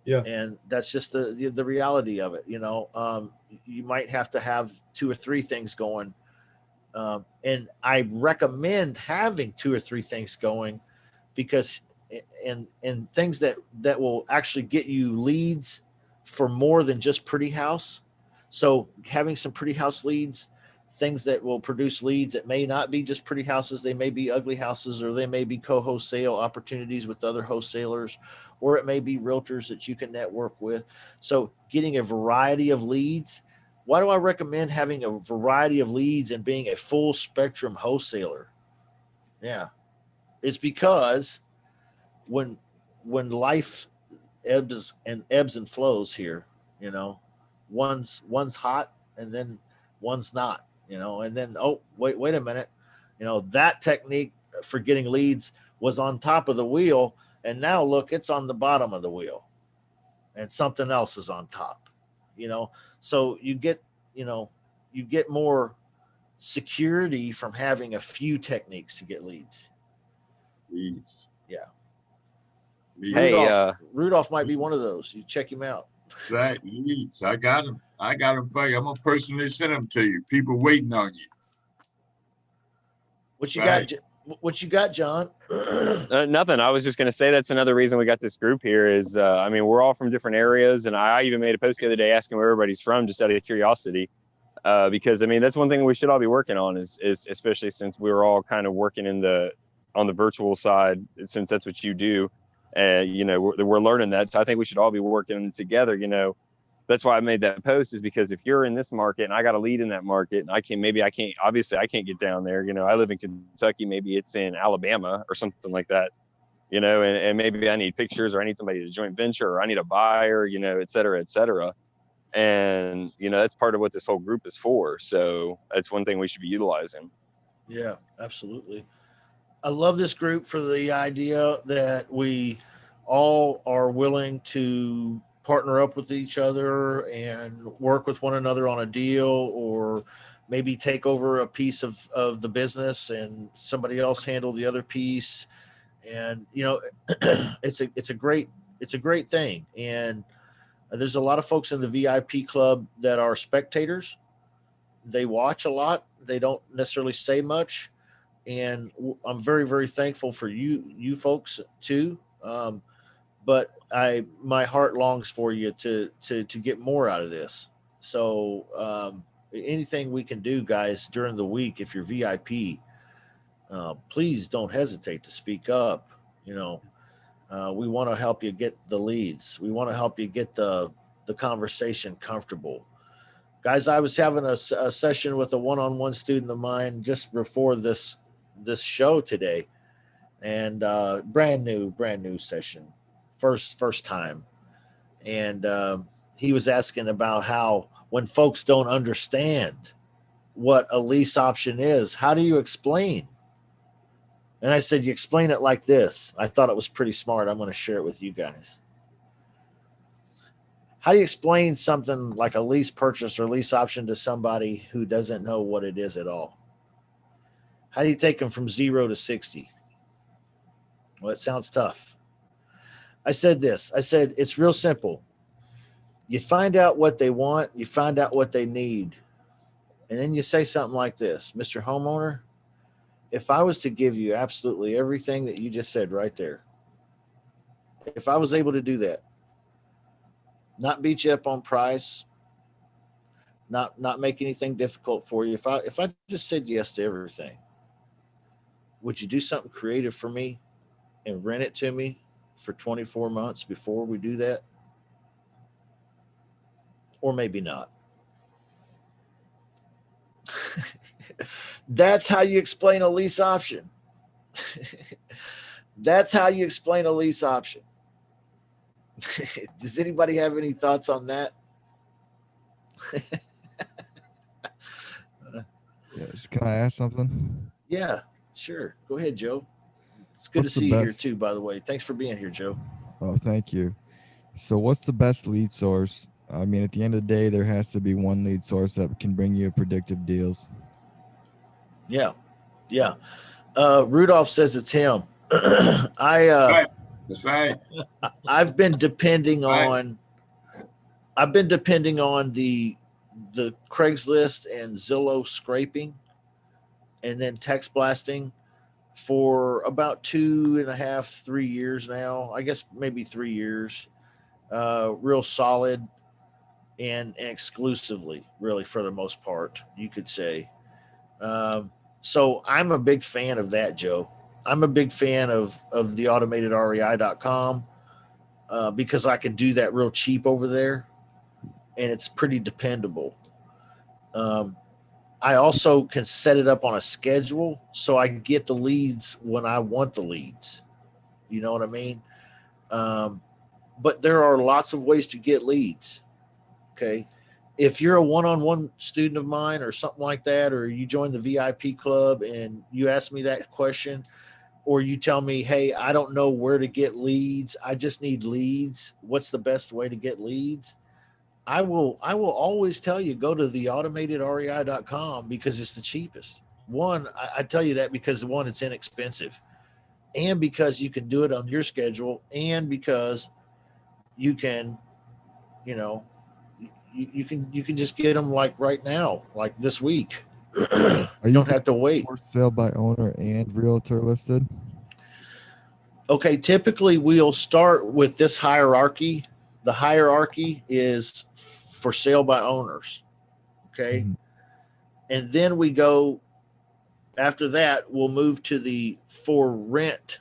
Yeah.
And that's just the reality of it. You might have to have 2 or 3 things going. And I recommend having 2 or 3 things going because and things that will actually get you leads for more than just Pretty House. So having some Pretty House leads, things that will produce leads that may not be just pretty houses, they may be ugly houses, or they may be co-wholesale opportunities with other wholesalers, or it may be realtors that you can network with. So getting a variety of leads. Why do I recommend having a variety of leads and being a full spectrum wholesaler? Yeah, it's because when life ebbs and flows here, one's hot and then one's not, and then, oh, wait a minute, that technique for getting leads was on top of the wheel, and now look, it's on the bottom of the wheel and something else is on top. So you get more security from having a few techniques to get leads.
Leads.
Yeah.
Hey,
Rudolph might be one of those. You check him out.
Right, leads. I got them for you. I'm gonna personally send them to you. People waiting on you.
What you
Right.
got? What you got, John?
Nothing. I was just going to say that's another reason we got this group here is, I mean, we're all from different areas. And I even made a post the other day asking where everybody's from, just out of curiosity. Because, I mean, that's one thing we should all be working on is especially since we were all kind of working on the virtual side, since that's what you do. We're learning that. So I think we should all be working together, That's why I made that post, is because if you're in this market and I got a lead in that market and I can't get down there, I live in Kentucky, maybe it's in Alabama or something like that, and maybe I need pictures or I need somebody to joint venture or I need a buyer, et cetera, et cetera. And, that's part of what this whole group is for. So that's one thing we should be utilizing.
Yeah, absolutely. I love this group for the idea that we all are willing to partner up with each other and work with one another on a deal, or maybe take over a piece of the business and somebody else handle the other piece. And, it's a great thing. And there's a lot of folks in the VIP club that are spectators. They watch a lot. They don't necessarily say much. And I'm very, very thankful for you folks too. But my heart longs for you to get more out of this. So anything we can do, guys, during the week, if you're VIP, please don't hesitate to speak up. We want to help you get the leads. We want to help you get the conversation comfortable. Guys, I was having a session with a one-on-one student of mine just before this show today, and brand new session, first time. And he was asking about how, when folks don't understand what a lease option is, how do you explain? And I said, you explain it like this. I thought it was pretty smart. I'm going to share it with you guys. How do you explain something like a lease purchase or lease option to somebody who doesn't know what it is at all? How do you take them from 0 to 60? Well, it sounds tough. I said this. I said, it's real simple. You find out what they want. You find out what they need. And then you say something like this: Mr. Homeowner, if I was to give you absolutely everything that you just said right there, if I was able to do that, not beat you up on price, not make anything difficult for you. If I just said yes to everything, would you do something creative for me and rent it to me for 24 months before we do that? Or maybe not. That's how you explain a lease option. That's how you explain a lease option. Does anybody have any thoughts on that?
Yes. Can I ask something?
Yeah, sure. Go ahead, Joe. It's good
What's
to
the
see you here
best-
too, by the way. Thanks for being here, Joe.
Oh, thank you. So, what's the best lead source? I mean, at the end of the day, there has to be one lead source that can bring you predictive deals.
Yeah. Yeah. Rudolph says it's him.
Right. That's right.
I've been depending
Right.
on the Craigslist and Zillow scraping and then text blasting for about 2.5, 3 years now. I guess maybe 3 years. Real solid and exclusively, really, for the most part, you could say. So I'm a big fan of that, Joe. I'm a big fan of the automatedrei.com because I can do that real cheap over there, and it's pretty dependable. I also can set it up on a schedule so I get the leads when I want the leads. You know what I mean? But there are lots of ways to get leads. Okay. If you're a one-on-one student of mine or something like that, or you join the VIP club and you ask me that question, or you tell me, hey, I don't know where to get leads, I just need leads, what's the best way to get leads? I will always tell you, go to the automatedrei.com because it's the cheapest. One, I tell you that because one, it's inexpensive, and because you can do it on your schedule, and because you can, you know, you can just get them like right now, like this week. You don't have to wait.
For sale by owner and realtor listed?
Okay, typically we'll start with this hierarchy. The hierarchy is for sale by owners. Okay.
Mhm.
And then we go, after that, we'll move to the for rent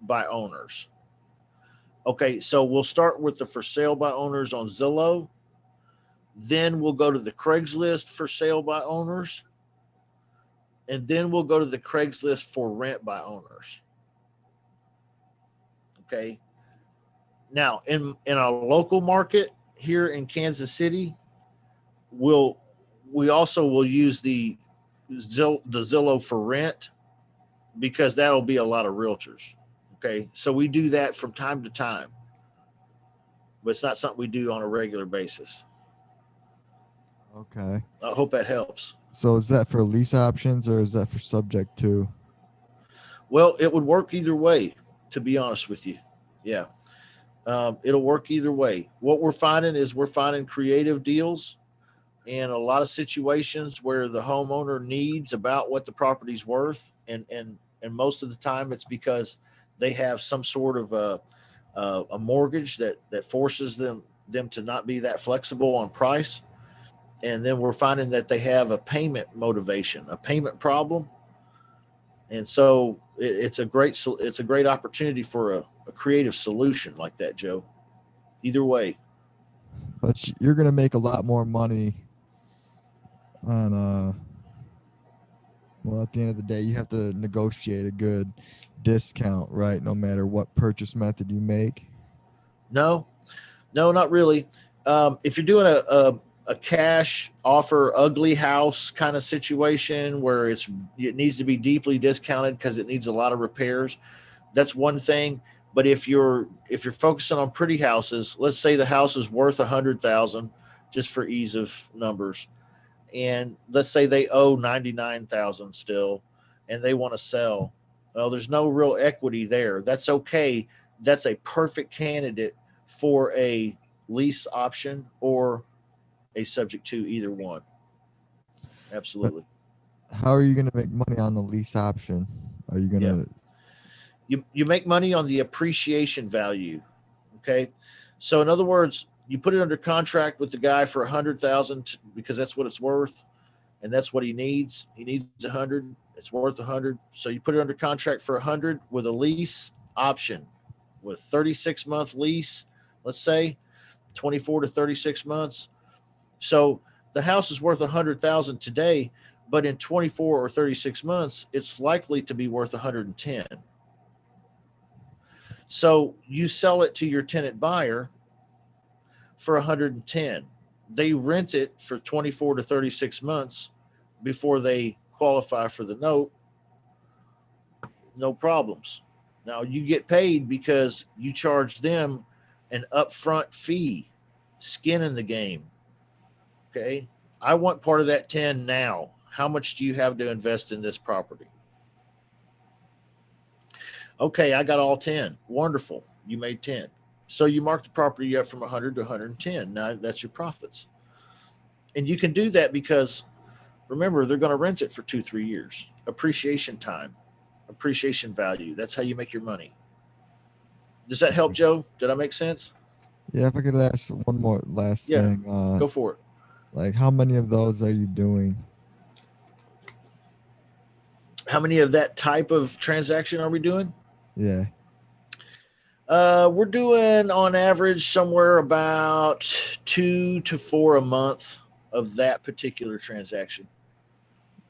by owners. Okay, so we'll start with the for sale by owners on Zillow. Then we'll go to the Craigslist for sale by owners. And then we'll go to the Craigslist for rent by owners. Okay. Now, in our local market here in Kansas City, we also will use the Zillow for rent because that'll be a lot of realtors. Okay. So we do that from time to time, but it's not something we do on a regular basis.
Okay.
I hope that helps.
So, is that for lease options or is that for subject to?
Well, it would work either way, to be honest with you. Yeah. It'll work either way. What we're finding is we're finding creative deals in a lot of situations where the homeowner needs about what the property's worth. And most of the time it's because they have some sort of a mortgage that forces them to not be that flexible on price. And then we're finding that they have a payment motivation, a payment problem. And so it's a great opportunity for a creative solution like that, Joe. Either way.
But you're going to make a lot more money on, well, at the end of the day, you have to negotiate a good discount, right? No matter what purchase method you make.
No, not really. If you're doing a cash offer, ugly house kind of situation where it needs to be deeply discounted because it needs a lot of repairs, that's one thing. But if you're focusing on pretty houses, let's say the house is worth $100,000, just for ease of numbers, and let's say they owe $99,000 still, and they want to sell. Well, there's no real equity there. That's okay. That's a perfect candidate for a lease option or a subject to, either one. Absolutely.
How are you going to make money on the lease option? Are you going to?
You make money on the appreciation value. Okay. So in other words, you put it under contract with the guy for 100,000 because that's what it's worth, and that's what he needs. He needs 100. It's worth 100. So you put it under contract for 100 with a lease option, with 36-month lease. Let's say 24 to 36 months. So the house is worth 100,000 today, but in 24 or 36 months, it's likely to be worth 110. So you sell it to your tenant buyer for 110. They rent it for 24 to 36 months before they qualify for the note. No problems. Now you get paid because you charge them an upfront fee, skin in the game. Okay. I want part of that 10 now. How much do you have to invest in this property? Okay, I got all 10. Wonderful. You made 10. So you mark the property up from 100 to 110. Now that's your profits. And you can do that because remember, they're going to rent it for 2-3 years. Appreciation time, appreciation value. That's how you make your money. Does that help, Joe? Did I make sense?
Yeah, if I could ask one more last
Yeah,
thing.
Go for it.
Like, how many of those are you doing?
How many of that type of transaction are we doing?
Yeah.
We're doing on average somewhere about 2 to 4 a month of that particular transaction.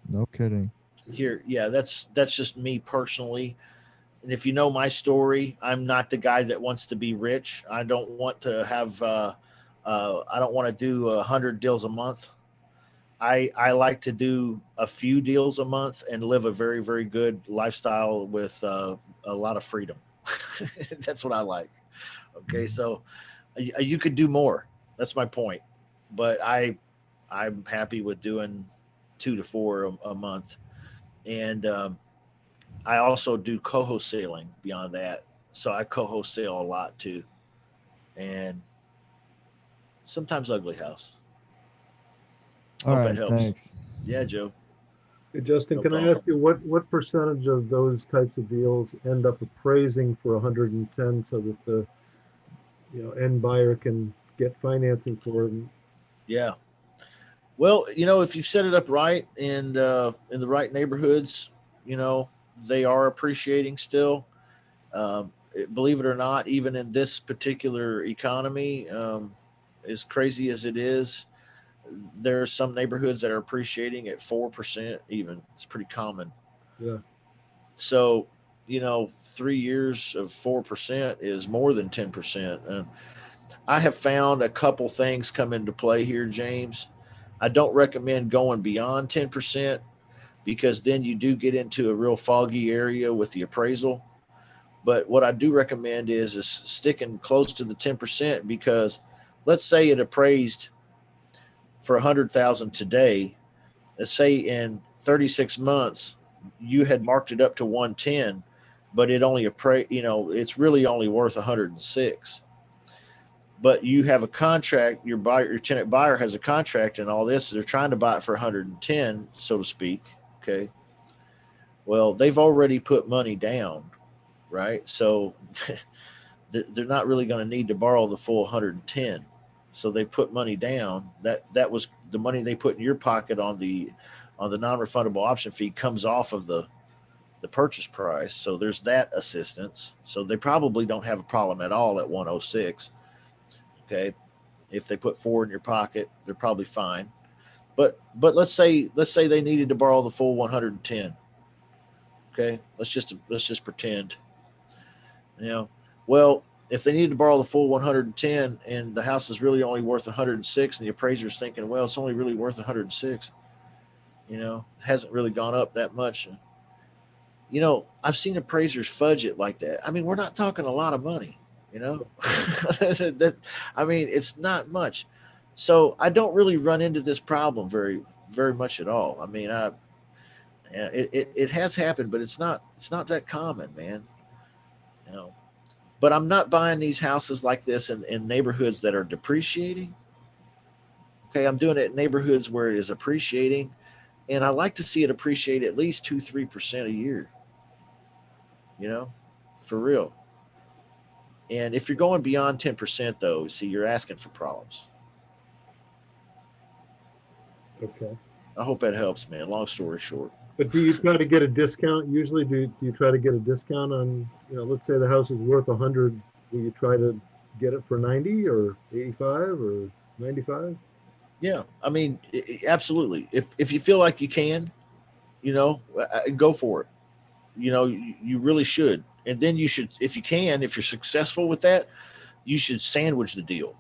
No kidding.
Here, yeah, that's just me personally. And if you know my story, I'm not the guy that wants to be rich. I don't want to have I don't want to do 100 deals a month. I like to do a few deals a month and live a very, very good lifestyle with a lot of freedom. That's what I like. Okay, so you could do more. That's my point. But I'm happy with doing 2 to 4 a month. And I also do co-wholesaling beyond that. So I co-wholesale a lot too. And sometimes Ugly House.
All
Hope that
right.
helps.
Thanks.
Yeah, Joe.
Hey, Justin,
No
can I
problem.
ask you what percentage of those types of deals end up appraising for 110 so that the end buyer can get financing for it?
Yeah. Well, if you set it up right and in the right neighborhoods, they are appreciating still. Believe it or not, even in this particular economy, as crazy as it is, there are some neighborhoods that are appreciating at 4%. Even it's pretty common.
Yeah.
So 3 years of 4% is more than 10%. And I have found a couple things come into play here, James. I don't recommend going beyond 10% because then you do get into a real foggy area with the appraisal. But what I do recommend is sticking close to the 10% because let's say it appraised for 100,000 today. Let's say in 36 months you had marked it up to 110, but it only it's really only worth 106. But you have a contract, your tenant buyer has a contract and all this, they're trying to buy it for 110, so to speak. Okay. Well, they've already put money down, right? So they're not really going to need to borrow the full 110. So they put money down. That was the money they put in your pocket on the non-refundable option fee comes off of the purchase price. So there's that assistance. So they probably don't have a problem at all at 106. Okay. If they put 4 in your pocket, they're probably fine. But let's say they needed to borrow the full 110. Okay. Let's just pretend, well, if they needed to borrow the full 110 and the house is really only worth 106 and the appraiser's thinking, well, it's only really worth 106, it hasn't really gone up that much. I've seen appraisers fudge it like that. I mean, we're not talking a lot of money, it's not much. So I don't really run into this problem very, very much at all. I mean, it has happened, but it's not that common, man. But I'm not buying these houses like this in neighborhoods that are depreciating. Okay, I'm doing it in neighborhoods where it is appreciating, and I like to see it appreciate at least 2-3% a year. For real. And if you're going beyond 10%, though, see, you're asking for problems.
Okay.
I hope that helps, man. Long story short.
But do you try to get a discount? Usually, do you try to get a discount on, let's say the house is worth 100, will you try to get it for 90 or 85 or 95?
Yeah, I mean, absolutely. If you feel like you can, go for it. You really should. And then you should, if you can, if you're successful with that, you should sandwich the deal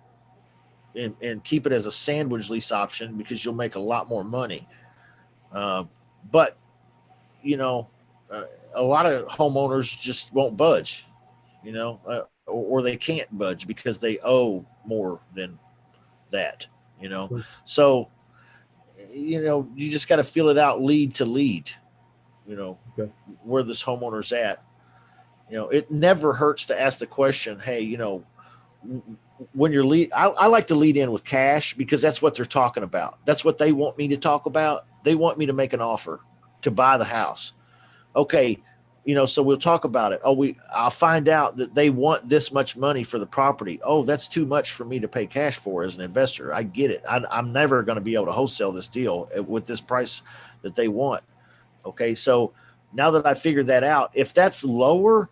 and keep it as a sandwich lease option, because you'll make a lot more money. But a lot of homeowners just won't budge, or they can't budge because they owe more than that, So, you just got to feel it out lead to lead,
Okay.
where this homeowner's at. It never hurts to ask the question, hey, when you're I like to lead in with cash, because that's what they're talking about. That's what they want me to talk about. They want me to make an offer to buy the house. Okay. So we'll talk about it. I'll find out that they want this much money for the property. Oh, that's too much for me to pay cash for as an investor. I get it. I'm never going to be able to wholesale this deal with this price that they want. Okay. So now that I figured that out, if that's lower,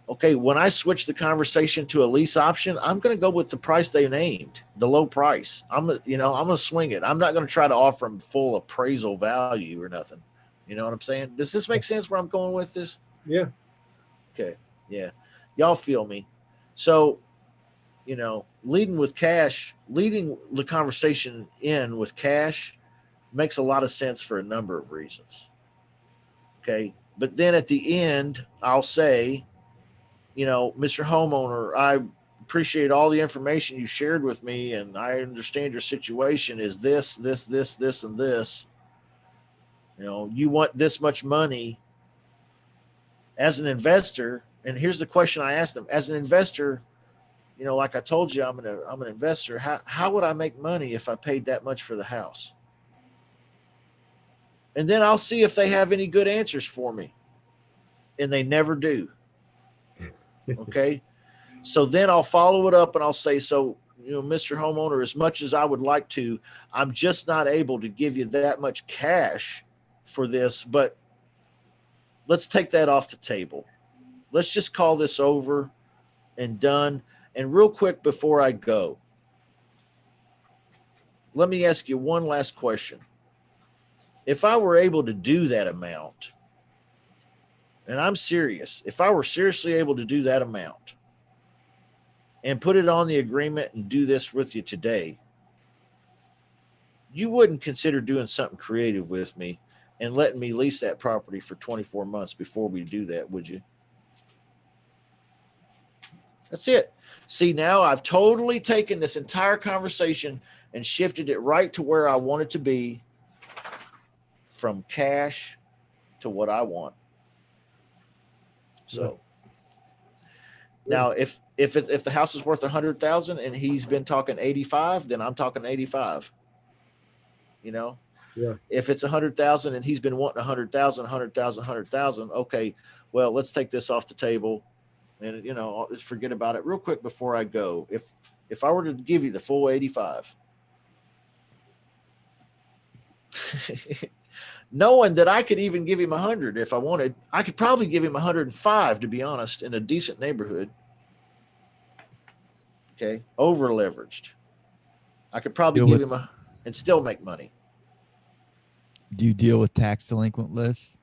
okay, when I switch the conversation to a lease option, I'm going to go with the price they named, the low price. I'm going to swing it. I'm not going to try to offer them full appraisal value or nothing. You know what I'm saying? Does this make sense where I'm going with this?
Yeah.
Okay. Yeah. Y'all feel me. So, leading the conversation in with cash makes a lot of sense for a number of reasons. Okay. But then at the end, I'll say, Mr. Homeowner, I appreciate all the information you shared with me, and I understand your situation is this, and this. You want this much money as an investor. And here's the question I asked them: as an investor, like I told you, I'm an investor. How would I make money if I paid that much for the house? And then I'll see if they have any good answers for me. And they never do. Okay. So then I'll follow it up and I'll say, so, Mr. Homeowner, as much as I would like to, I'm just not able to give you that much cash for this, but let's take that off the table. Let's just call this over and done. And real quick before I go, let me ask you one last question. If I were able to do that amount, and I'm serious, if I were seriously able to do that amount and put it on the agreement and do this with you today, you wouldn't consider doing something creative with me and letting me lease that property for 24 months before we do that, would you? That's it. See, now I've totally taken this entire conversation and shifted it right to where I want it to be, from cash to what I want. So now if the house is worth 100,000 and he's been talking 85, then I'm talking 85. Yeah. If it's 100,000 and he's been wanting 100,000, okay, well, let's take this off the table and I'll just forget about it real quick before I go. If I were to give you the full 85, knowing that I could even give him 100 if I wanted, I could probably give him 105, to be honest, in a decent neighborhood. Okay. Over leveraged. I could probably give him and still make money.
Do you deal with tax delinquent lists?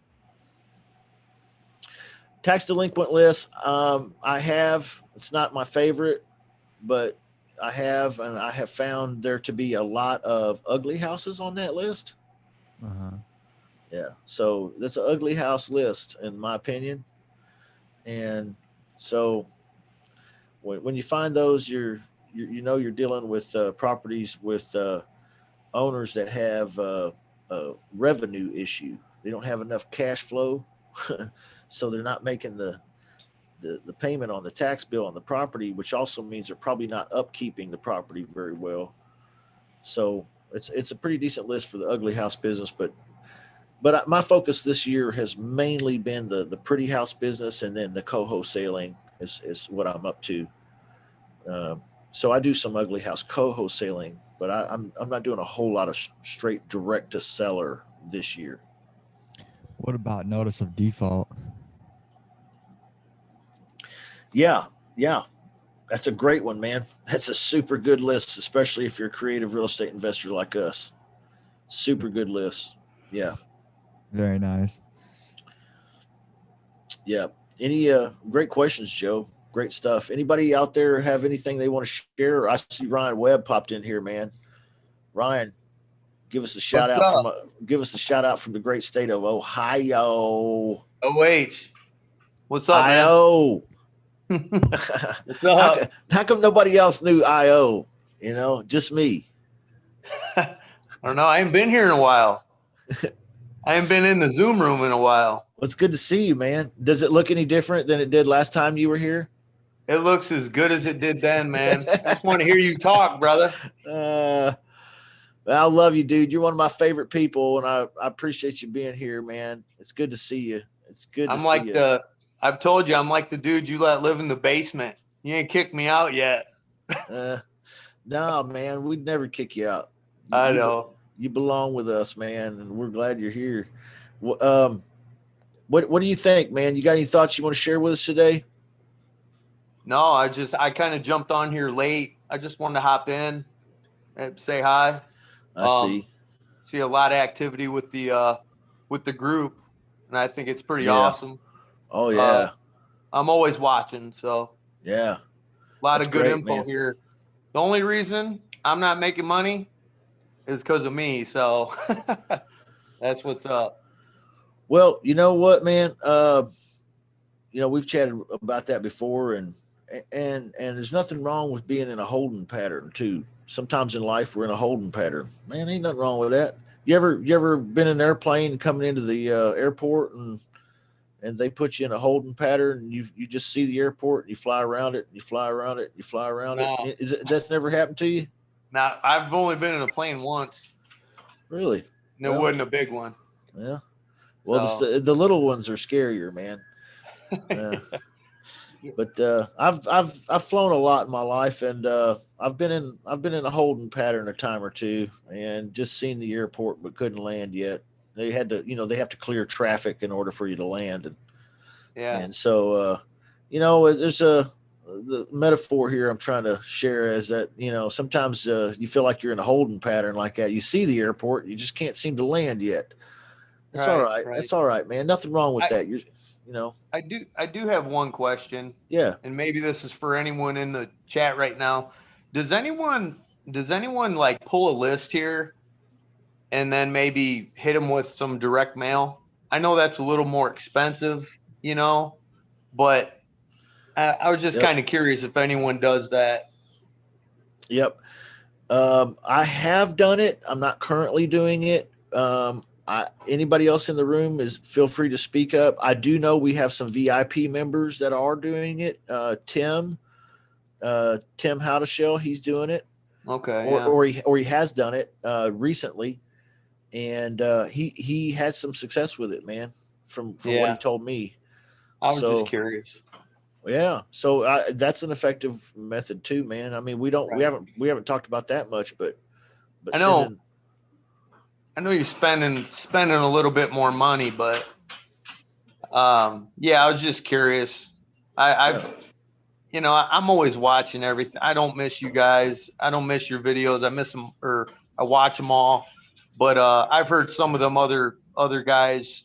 Tax delinquent lists. I have, it's not my favorite, but I have found there to be a lot of ugly houses on that list.
Uh-huh.
Yeah. So that's an ugly house list, in my opinion. And so when you find those, you're dealing with properties with owners that have a revenue issue. They don't have enough cash flow. So they're not making the payment on the tax bill on the property, which also means they're probably not upkeeping the property very well. So it's a pretty decent list for the ugly house business, but my focus this year has mainly been the pretty house business, and then the co-wholesaling is what I'm up to So I do some ugly house co-wholesaling, but I'm not doing a whole lot of straight direct to seller this year.
What about notice of default?
Yeah, that's a great one, man. That's a super good list, especially if you're a creative real estate investor like us. Super good list. Yeah.
Very nice.
Yeah. Any great questions, Joe? Great stuff. Anybody out there have anything they want to share? I see Ryan Webb popped in here, man. Ryan, give us a shout out from the great state of Ohio.
OH. What's up, man?
IO.
What's up?
How come nobody else knew IO? You know, just me.
I don't know. I ain't been here in a while. I ain't been in the Zoom room in a while.
Well, it's good to see you, man. Does it look any different than it did last time you were here?
It looks as good as it did then, man. I just want to hear you talk, brother.
I love you, dude. You're one of my favorite people, and I appreciate you being here, man. It's good to see you. It's good to see you.
I've told you, I'm like the dude you let live in the basement. You ain't kicked me out yet.
No, man, we'd never kick you out.
I know.
You belong with us, man, and we're glad you're here. What do you think, man? You got any thoughts you want to share with us today?
No, I kind of jumped on here late. I just wanted to hop in and say hi.
I
see a lot of activity with the group, and I think it's pretty awesome.
Oh yeah.
I'm always watching, so
yeah.
A lot of good
great,
info
man.
here. The only reason I'm not making money is because of me, so that's what's up.
Well, you know what, man? We've chatted about that before, and there's nothing wrong with being in a holding pattern too. Sometimes in life we're in a holding pattern. Man, ain't nothing wrong with that. You ever been in an airplane coming into the airport and they put you in a holding pattern and you just see the airport and you fly around it and you fly around it and you fly around it? That's never happened to you?
Now, I've only been in a plane once.
Really?
And it wasn't a big one.
Yeah. Well, the little ones are scarier, man. But I've flown a lot in my life, and I've been in a holding pattern a time or two, and just seen the airport but couldn't land yet. They had to, they have to clear traffic in order for you to land, and so there's the metaphor here I'm trying to share is that sometimes you feel like you're in a holding pattern like that. You see the airport, you just can't seem to land yet. It's all right. It's all right, man. Nothing wrong with that. I
do have one question.
Yeah.
And maybe this is for anyone in the chat right now. Does anyone like pull a list here and then maybe hit them with some direct mail? I know that's a little more expensive, but I was just kind of curious if anyone does that.
Yep. I have done it. I'm not currently doing it. Anybody else in the room feel free to speak up. I do know we have some VIP members that are doing it. Tim Howdashell, he's doing it.
Okay.
Or he has done it recently, and he had some success with it, man. From what he told me.
I was just curious.
Yeah, so that's an effective method too, man. I mean, we haven't talked about that much, but
I know. I know you're spending a little bit more money, but I was just curious. I'm always watching everything. I don't miss you guys. I don't miss your videos. I miss them, or I watch them all. But I've heard some of them other guys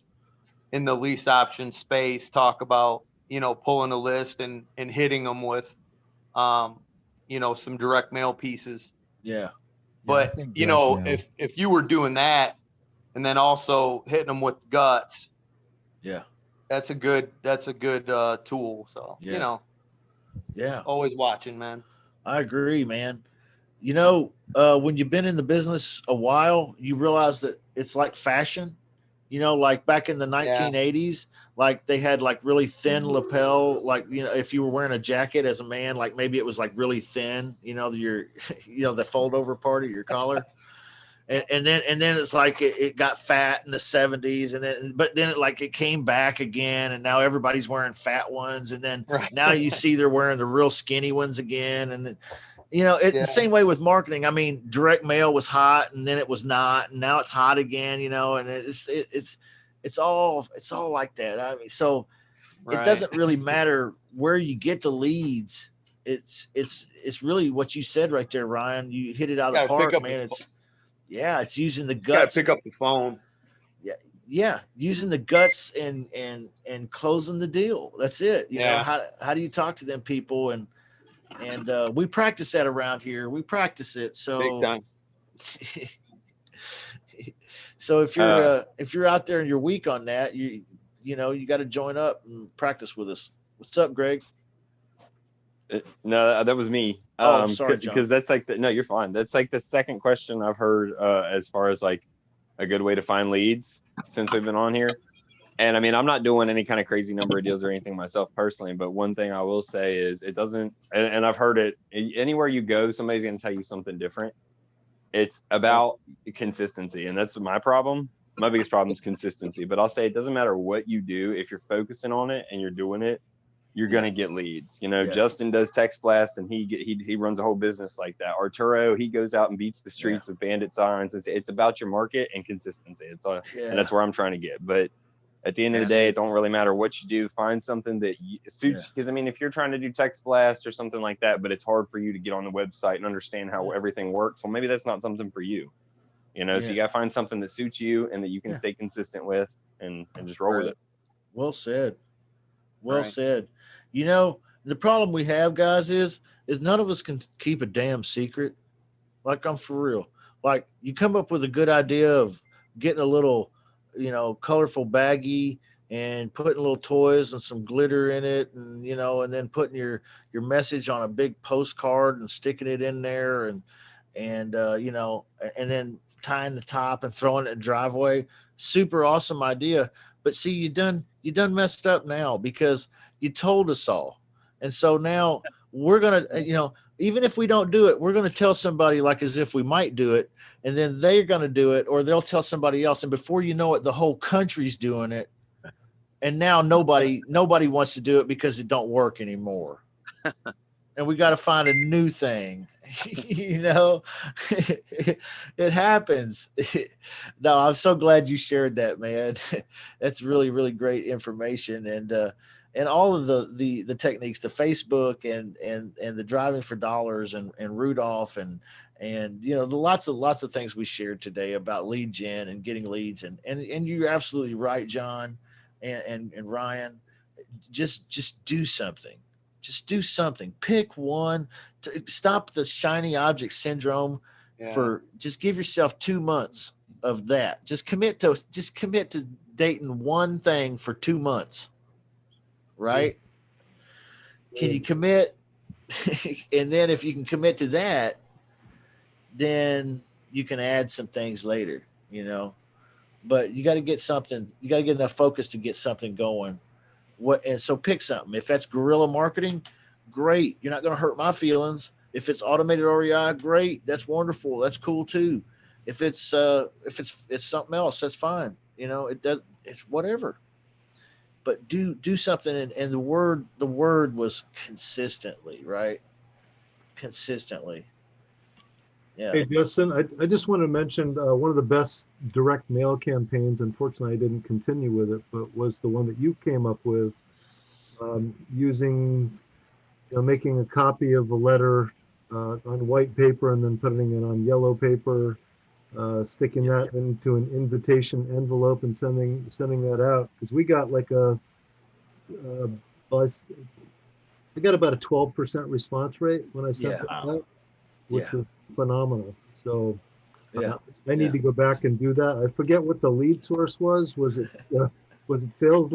in the lease option space talk about pulling a list and hitting them with some direct mail pieces.
Yeah.
But if you were doing that and then also hitting them with guts, that's a good tool. So always watching, man.
I agree, man. When you've been in the business a while, you realize that it's like fashion. Like back in the 1980s, like they had like really thin lapel, like, if you were wearing a jacket as a man, like maybe it was like really thin, the fold over part of your collar. and then it's like it got fat in the 70s, and then it came back again, and now everybody's wearing fat ones, and then now you see they're wearing the real skinny ones again, and it's the same way with marketing. I mean, direct mail was hot, and then it was not, and now it's hot again, and it's all like that. I mean, so it doesn't really matter where you get the leads. It's really what you said right there, Ryan. You hit it out of the park, man. It's using the guts.
Pick up the phone.
Yeah, using the guts and closing the deal. That's it. You know, how do you talk to them people? And we practice that around here. We practice it. So
big time.
So if you're out there and you're weak on that, you got to join up and practice with us. What's up, Greg?
No, that was me.
Oh, sorry, John.
Because that's like no, you're fine. That's like the second question I've heard as far as like a good way to find leads since we've been on here. And I mean, I'm not doing any kind of crazy number of deals or anything myself personally, but one thing I will say is it doesn't, and I've heard it anywhere you go, somebody's going to tell you something different. It's about consistency, and that's my problem. My biggest problem is consistency, but I'll say it doesn't matter what you do. If you're focusing on it and you're doing it, you're going to get leads. Justin does Text Blast, and he runs a whole business like that. Arturo, he goes out and beats the streets with bandit signs. It's about your market and consistency. It's all, and that's where I'm trying to get. But at the end of the day, it don't really matter what you do. Find something that suits. Because I mean, if you're trying to do Text Blast or something like that, but it's hard for you to get on the website and understand how everything works, well, maybe that's not something for you. So you got to find something that suits you and that you can stay consistent with and just roll with it.
Well said. Well said. The problem we have, guys, is none of us can keep a damn secret. Like, I'm for real. Like, you come up with a good idea of getting a little, colorful baggie and putting little toys and some glitter in it, and and then putting your message on a big postcard and sticking it in there, and then tying the top and throwing it in the driveway. Super awesome idea. But see, you done messed up now because you told us all. And so now we're going to, even if we don't do it, we're going to tell somebody like as if we might do it, and then they're going to do it, or they'll tell somebody else. And before you know it, the whole country's doing it. And now nobody wants to do it because it don't work anymore. And we got to find a new thing. It happens. No, I'm so glad you shared that, man. That's really, really great information. And all of the techniques, the Facebook and the driving for dollars and Rudolph and the lots of things we shared today about lead gen and getting leads. And you're absolutely right, John and Ryan. Just do something. Just do something. Pick one to stop the shiny object syndrome. Just give yourself 2 months of that. Just commit to dating one thing for 2 months. Right? Can you commit? And then if you can commit to that, then you can add some things later, but you got to get something, you got to get enough focus to get something going. And so pick something. If that's guerrilla marketing, great. You're not going to hurt my feelings. If it's automated REI, great. That's wonderful. That's cool too. If it's something else, that's fine. It's whatever. But do something. And the word was consistently, right? Consistently. Yeah.
Hey, Justin, I just want to mention one of the best direct mail campaigns. Unfortunately, I didn't continue with it, but was the one that you came up with, using, making a copy of a letter on white paper and then putting it on yellow paper, sticking that into an invitation envelope and sending that out. Because we got like I got about a 12% response rate when I sent that out, which is phenomenal. So I need to go back and do that. I forget what the lead source was. Was it failed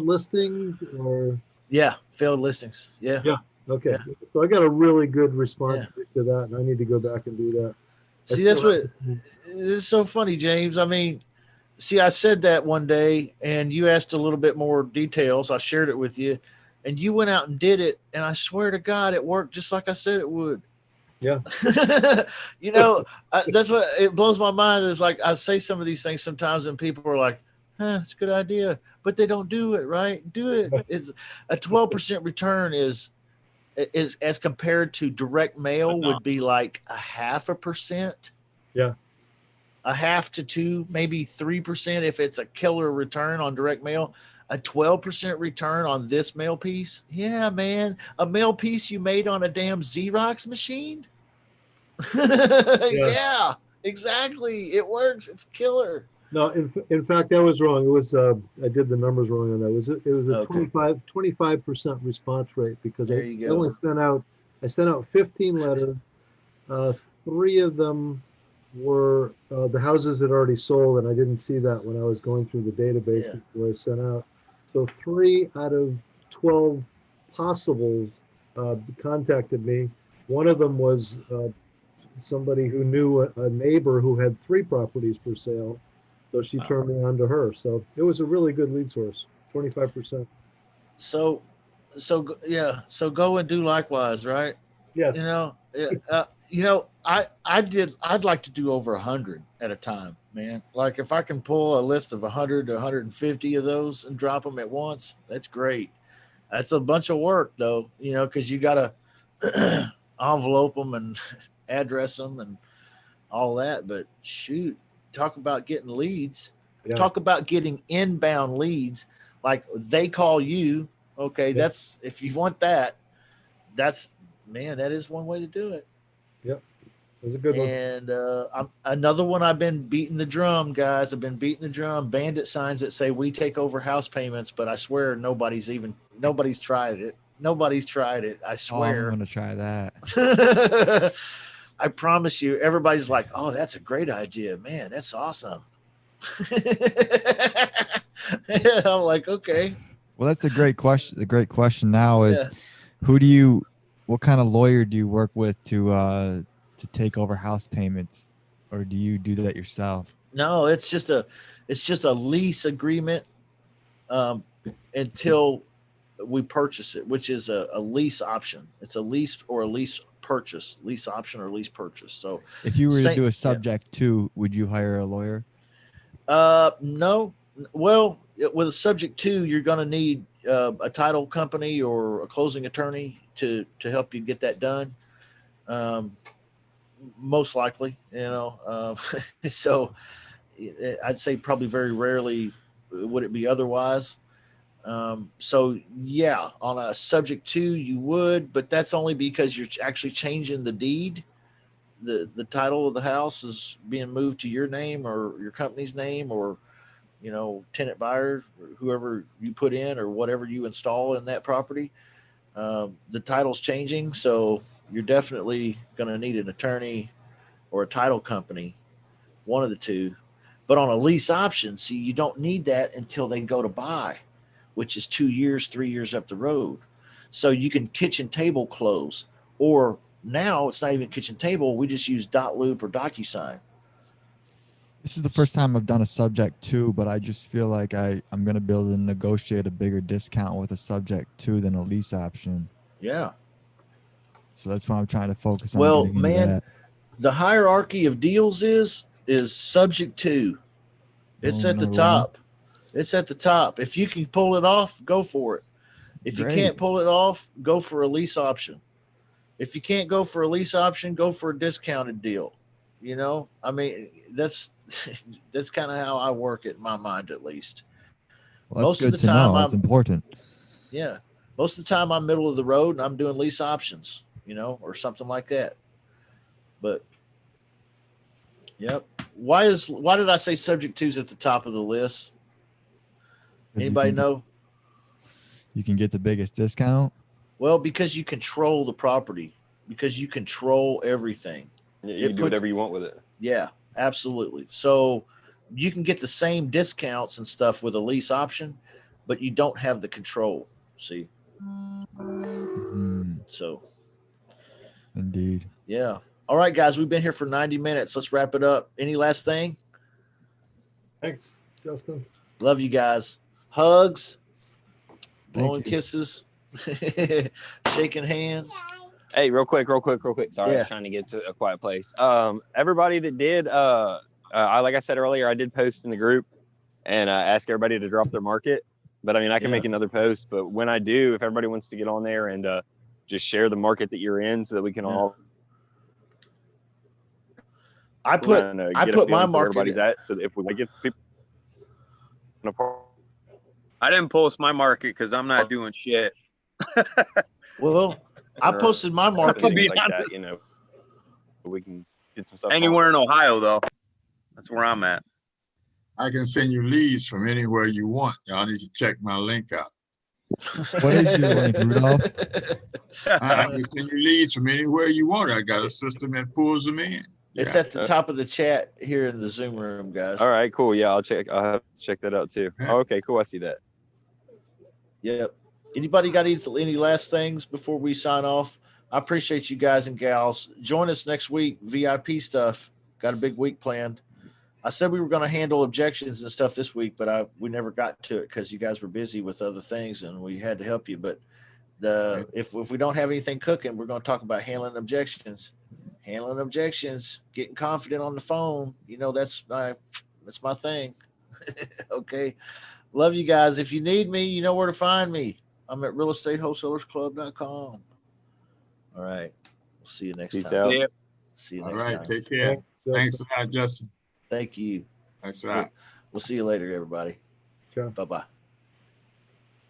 listings or? Yeah, failed listings. Yeah. Okay. Yeah. So I got a really good response to that, and I need to go back and do that. See, that's what it's so funny, James. I mean, I said that one day, and you asked a little bit more details. I shared it with you, and you went out and did it, and I swear to God, it worked just like I said it would. Yeah.
You know, that's what it blows my mind. Is like I say some of these things sometimes, and people are like, "Huh, it's a good idea," but they don't do it. Right? Do it. It's a 12% return is as compared to direct mail would be like 0.5%.
Yeah.
0.5 to 2, maybe 3% if it's a killer return on direct mail. A 12% return on this mail piece. Yeah, man. A mail piece you made on a damn Xerox machine. Yeah, exactly. It works. It's killer.
No, in fact, I was wrong. It was I did the numbers wrong on that. It was a
Okay.
25% response rate because
There
I
you
only
go.
sent out 15 letters. 3 of them were the houses that already sold, and I didn't see that when I was going through the database
Yeah.
before I sent out. So 3 out of 12 possibles contacted me. One of them was somebody who knew a neighbor who had 3 properties for sale. So she
Wow.
turned me on to her. So it was a really good lead source, 25%.
So, yeah. So go and do likewise, right?
Yes.
I'd like to do over 100 at a time, man. Like if I can pull a list of 100 to 150 of those and drop them at once, that's great. That's a bunch of work though, because you got to envelope them and address them and all that. But shoot, talk about getting leads.
Yeah.
Talk about getting inbound leads. Like they call you. Okay,
Yeah.
that's if you want that. That's man, that is one way to do it.
Yep. It was a good one.
And another one I've been beating the drum, guys. I've been beating the drum. Bandit signs that say we take over house payments, but I swear nobody's tried it. Nobody's tried it. I
Oh, I'm
swear.
gonna try that.
I promise you, everybody's like, "Oh, that's a great idea, man. That's awesome." I'm like, okay.
Well, that's a great question. The great question now is,
Yeah.
what kind of lawyer do you work with to take over house payments, or do you do that yourself?
No, it's just a lease agreement until we purchase it, which is a lease option. It's a lease or a lease purchase, lease option or lease purchase. So
If you were to
Same-
do
yeah.
a subject to, would you hire a lawyer?
No. Well, with a subject to, you're going to need a title company or a closing attorney to help you get that done. Most likely, so I'd say probably very rarely would it be otherwise. So yeah, on a subject to you would, but that's only because you're actually changing the deed. The title of the house is being moved to your name or your company's name or tenant buyer, whoever you put in or whatever you install in that property. The title's changing, so you're definitely going to need an attorney or a title company, one of the two. But on a lease option, see, you don't need that until they go to buy, which is 2 years, 3 years up the road. So you can kitchen table close, or now it's not even kitchen table. We just use .loop or DocuSign.
This is the first time I've done a subject to, but I just feel like I'm going to be able to negotiate a bigger discount with a subject to than a lease option.
Yeah.
So that's why I'm trying to focus on.
Well,
getting into
man,
that.
the hierarchy of deals is subject to. It's at the
Number
top. It's at the top. If you can pull it off, go for it. If you
Great.
can't pull it off, go for a lease option. If you can't go for a lease option, go for a discounted deal. I mean, that's kind of how I work it in my mind, at least.
Well, that's
most of
good
the
to
time
know. It's important.
Yeah. Most of the time I'm middle of the road and I'm doing lease options, or something like that. But yep. Why did I say subject to is at the top of the list?
'Cause
Anybody know?
You can get the biggest discount.
Well, because you control the property, because you control everything.
Yeah, you can do whatever you want with it.
Yeah, absolutely. So you can get the same discounts and stuff with a lease option, but you don't have the control. See? So
Indeed.
yeah. All right, guys, we've been here for 90 minutes. Let's wrap it up. Any last thing?
Thanks, Justin.
Love you guys. Hugs,
Thank
blowing
you.
kisses, shaking hands.
Hey, real quick. Sorry, I
Yeah.
was trying to get to a quiet place. Everybody that did, like I said earlier, I did post in the group and ask everybody to drop their market. But I mean, I can make another post. But when I do, if everybody wants to get on there and just share the market that you're in, so that we can all.
I put my market.
Everybody's at, so that if we get people.
I didn't post my market because I'm not doing shit.
Well, I posted my market.
Things like that, you know, we can get some stuff.
Anywhere in Ohio, though. That's where I'm at.
I can send you leads from anywhere you want. Y'all need to check my link out.
What is your link, Rudolph?
I can send you leads from anywhere you want. I got a system that pulls them in.
It's at the top of the chat here in the Zoom room, guys.
All right, cool. Yeah, I'll have to check that out too.
Yeah.
Okay, cool. I see that.
Yep. Anybody got any last things before we sign off? I appreciate you guys and gals. Join us next week. VIP stuff. Got a big week planned. I said we were going to handle objections and stuff this week, but we never got to it because you guys were busy with other things and we had to help you. But if we don't have anything cooking, we're going to talk about handling objections. Getting confident on the phone. You know, that's my thing. Okay. Love you guys. If you need me, you know where to find me. I'm at realestatewholesalersclub.com. All right. We'll see you next
Peace
time.
out.
Yeah.
See you
All
next
right.
time.
Take care. Thanks a lot, Justin.
Thank you.
Thanks a lot.
We'll see you later, everybody.
Ciao.
Bye-bye.